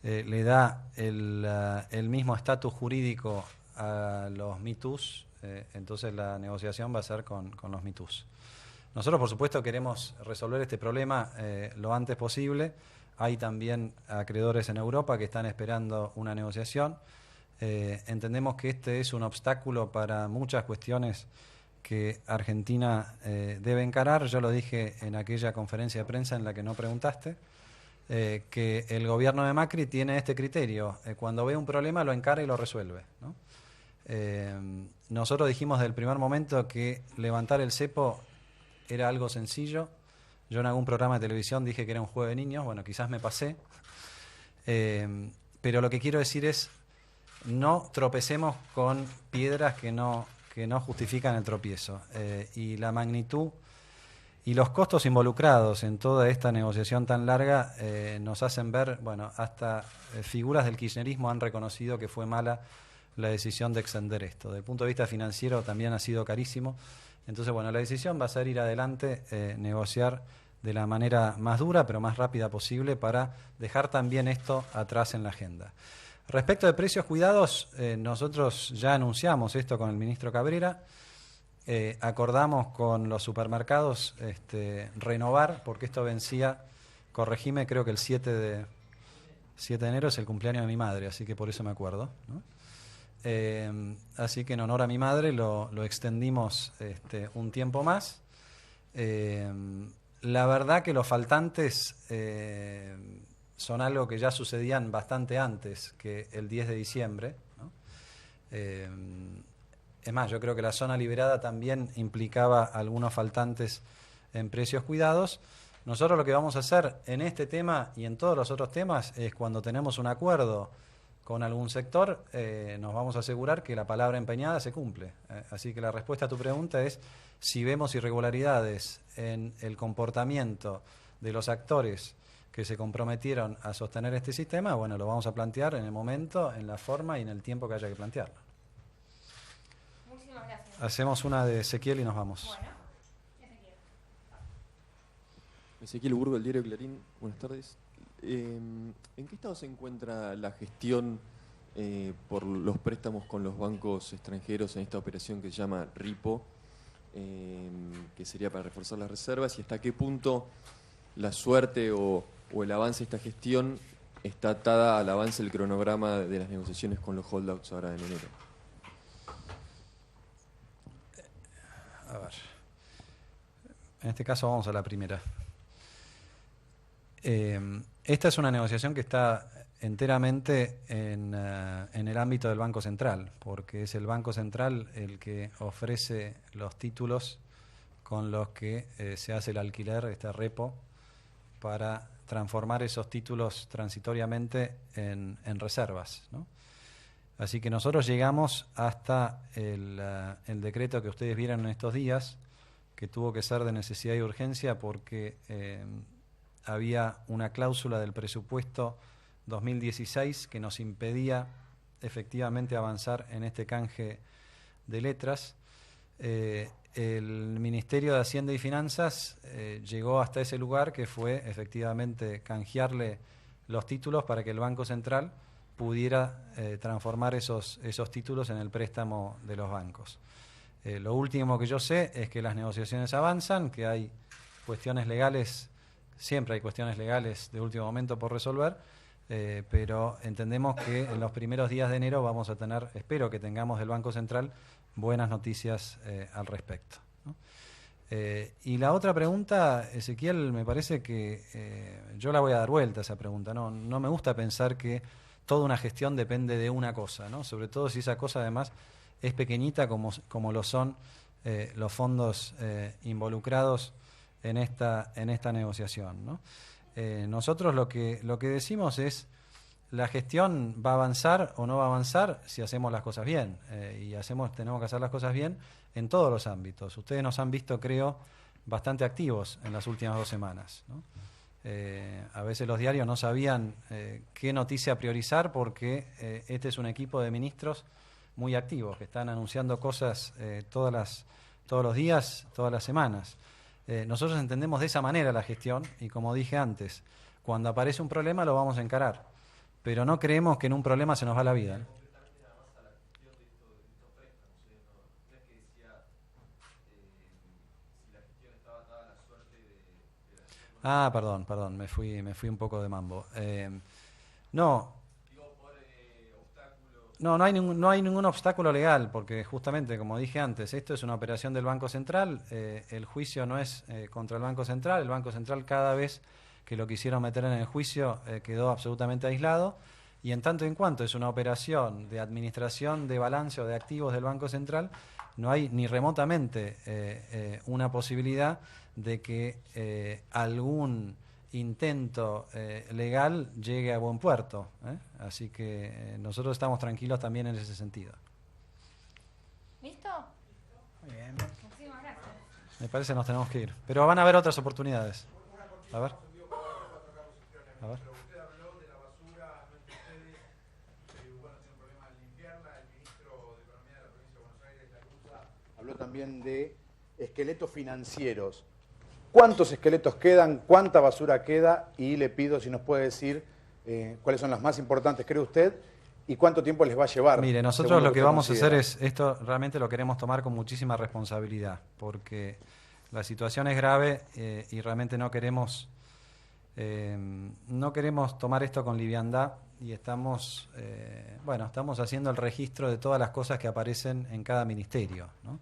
le da el mismo estatus jurídico a los MeToos, entonces la negociación va a ser con los MeToos. Nosotros, por supuesto, queremos resolver este problema lo antes posible. Hay también acreedores en Europa que están esperando una negociación. Entendemos que este es un obstáculo para muchas cuestiones que Argentina debe encarar. Yo lo dije en aquella conferencia de prensa en la que no preguntaste, que el gobierno de Macri tiene este criterio. Cuando ve un problema lo encara y lo resuelve, ¿no? Nosotros dijimos desde el primer momento que levantar el cepo era algo sencillo. Yo en algún programa de televisión dije que era un juego de niños. Bueno, quizás me pasé. Pero lo que quiero decir es, no tropecemos con piedras que no justifican el tropiezo. Y la magnitud y los costos involucrados en toda esta negociación tan larga nos hacen ver, bueno, hasta figuras del kirchnerismo han reconocido que fue mala la decisión de extender esto. Desde el punto de vista financiero también ha sido carísimo. Entonces, bueno, la decisión va a ser ir adelante, negociar de la manera más dura pero más rápida posible para dejar también esto atrás en la agenda. Respecto de precios cuidados, nosotros ya anunciamos esto con el ministro Cabrera, acordamos con los supermercados renovar, porque esto vencía, corregime, creo que el 7 de enero es el cumpleaños de mi madre, así que por eso me acuerdo, ¿no? Así que en honor a mi madre lo extendimos un tiempo más. La verdad que los faltantes son algo que ya sucedían bastante antes que el 10 de diciembre, ¿no? Es más, yo creo que la zona liberada también implicaba algunos faltantes en precios cuidados. Nosotros lo que vamos a hacer en este tema y en todos los otros temas es cuando tenemos un acuerdo con algún sector, nos vamos a asegurar que la palabra empeñada se cumple. Así que la respuesta a tu pregunta es, si vemos irregularidades en el comportamiento de los actores que se comprometieron a sostener este sistema, bueno, lo vamos a plantear en el momento, en la forma y en el tiempo que haya que plantearlo. Muchísimas gracias. Hacemos una de Ezequiel y nos vamos. Bueno, Ezequiel Burgo, del diario Clarín. Buenas tardes. ¿En qué estado se encuentra la gestión por los préstamos con los bancos extranjeros en esta operación que se llama RIPO, que sería para reforzar las reservas? ¿Y hasta qué punto la suerte o el avance de esta gestión está atada al avance del cronograma de las negociaciones con los holdouts ahora en enero? A ver. En este caso vamos a la primera. Esta es una negociación que está enteramente en el ámbito del Banco Central, porque es el Banco Central el que ofrece los títulos con los que se hace el alquiler, este repo, para transformar esos títulos transitoriamente en reservas, ¿no? Así que nosotros llegamos hasta el decreto que ustedes vieron en estos días, que tuvo que ser de necesidad y urgencia porque había una cláusula del presupuesto 2016 que nos impedía efectivamente avanzar en este canje de letras. El Ministerio de Hacienda y Finanzas llegó hasta ese lugar, que fue efectivamente canjearle los títulos para que el Banco Central pudiera transformar esos títulos en el préstamo de los bancos. Lo último que yo sé es que las negociaciones avanzan, que hay cuestiones legales. Siempre hay cuestiones legales de último momento por resolver, pero entendemos que en los primeros días de enero vamos a tener, espero que tengamos del Banco Central, buenas noticias al respecto, ¿no? Y la otra pregunta, Ezequiel, me parece que yo la voy a dar vuelta a esa pregunta. No me gusta pensar que toda una gestión depende de una cosa, ¿no? Sobre todo si esa cosa además es pequeñita como lo son los fondos involucrados en esta negociación, ¿no? Nosotros lo que decimos es, la gestión va a avanzar o no va a avanzar si hacemos las cosas bien, y tenemos que hacer las cosas bien en todos los ámbitos. Ustedes nos han visto, creo, bastante activos en las últimas 2 semanas, ¿no? A veces los diarios no sabían qué noticia priorizar, porque este es un equipo de ministros muy activos que están anunciando cosas todos los días, todas las semanas. Nosotros entendemos de esa manera la gestión y, como dije antes, cuando aparece un problema lo vamos a encarar, pero no creemos que en un problema se nos va la vida, ¿no? Perdón, me fui un poco de mambo. No hay ningún obstáculo legal, porque justamente, como dije antes, esto es una operación del Banco Central. El juicio no es contra el Banco Central. El Banco Central, cada vez que lo quisieron meter en el juicio, quedó absolutamente aislado. Y en tanto y en cuanto es una operación de administración de balance o de activos del Banco Central, no hay ni remotamente una posibilidad de que algún intento legal llegue a buen puerto, ¿eh? Así que nosotros estamos tranquilos también en ese sentido. ¿Listo? Muy bien. Muchísimas gracias. Me parece que nos tenemos que ir, pero van a haber otras oportunidades. A ver. Usted habló de la basura, no entre ustedes, bueno, tiene un problema de limpiarla. El ministro de Economía de la provincia de Buenos Aires, La Cruz, habló también de esqueletos financieros. ¿Cuántos esqueletos quedan? ¿Cuánta basura queda? Y le pido si nos puede decir cuáles son las más importantes, cree usted, y cuánto tiempo les va a llevar. Mire, nosotros lo que vamos a hacer es, esto realmente lo queremos tomar con muchísima responsabilidad, porque la situación es grave y realmente no queremos tomar esto con liviandad, y estamos haciendo el registro de todas las cosas que aparecen en cada ministerio, ¿no?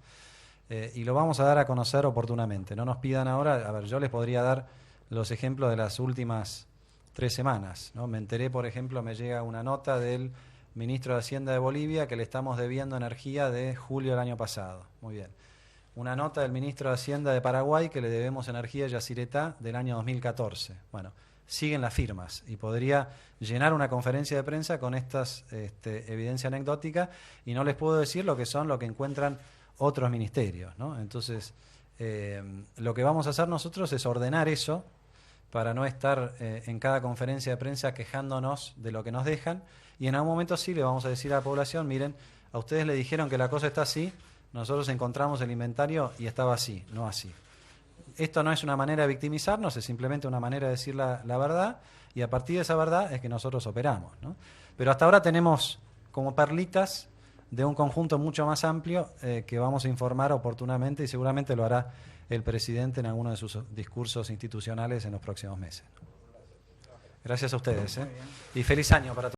y lo vamos a dar a conocer oportunamente. No nos pidan ahora, a ver, yo les podría dar los ejemplos de las últimas 3 semanas, ¿no? Me enteré, por ejemplo, me llega una nota del ministro de Hacienda de Bolivia que le estamos debiendo energía de julio del año pasado. Muy bien. Una nota del ministro de Hacienda de Paraguay que le debemos energía a Yacyretá del año 2014. Bueno, siguen las firmas y podría llenar una conferencia de prensa con estas evidencia anecdótica y no les puedo decir lo que encuentran otros ministerios, ¿no? Entonces, lo que vamos a hacer nosotros es ordenar eso para no estar en cada conferencia de prensa quejándonos de lo que nos dejan, y en algún momento sí le vamos a decir a la población, miren, a ustedes le dijeron que la cosa está así, nosotros encontramos el inventario y estaba así, no así. Esto no es una manera de victimizarnos, es simplemente una manera de decir la verdad, y a partir de esa verdad es que nosotros operamos, ¿no? Pero hasta ahora tenemos como perlitas de un conjunto mucho más amplio que vamos a informar oportunamente, y seguramente lo hará el presidente en alguno de sus discursos institucionales en los próximos meses. Gracias a ustedes, y feliz año para todos.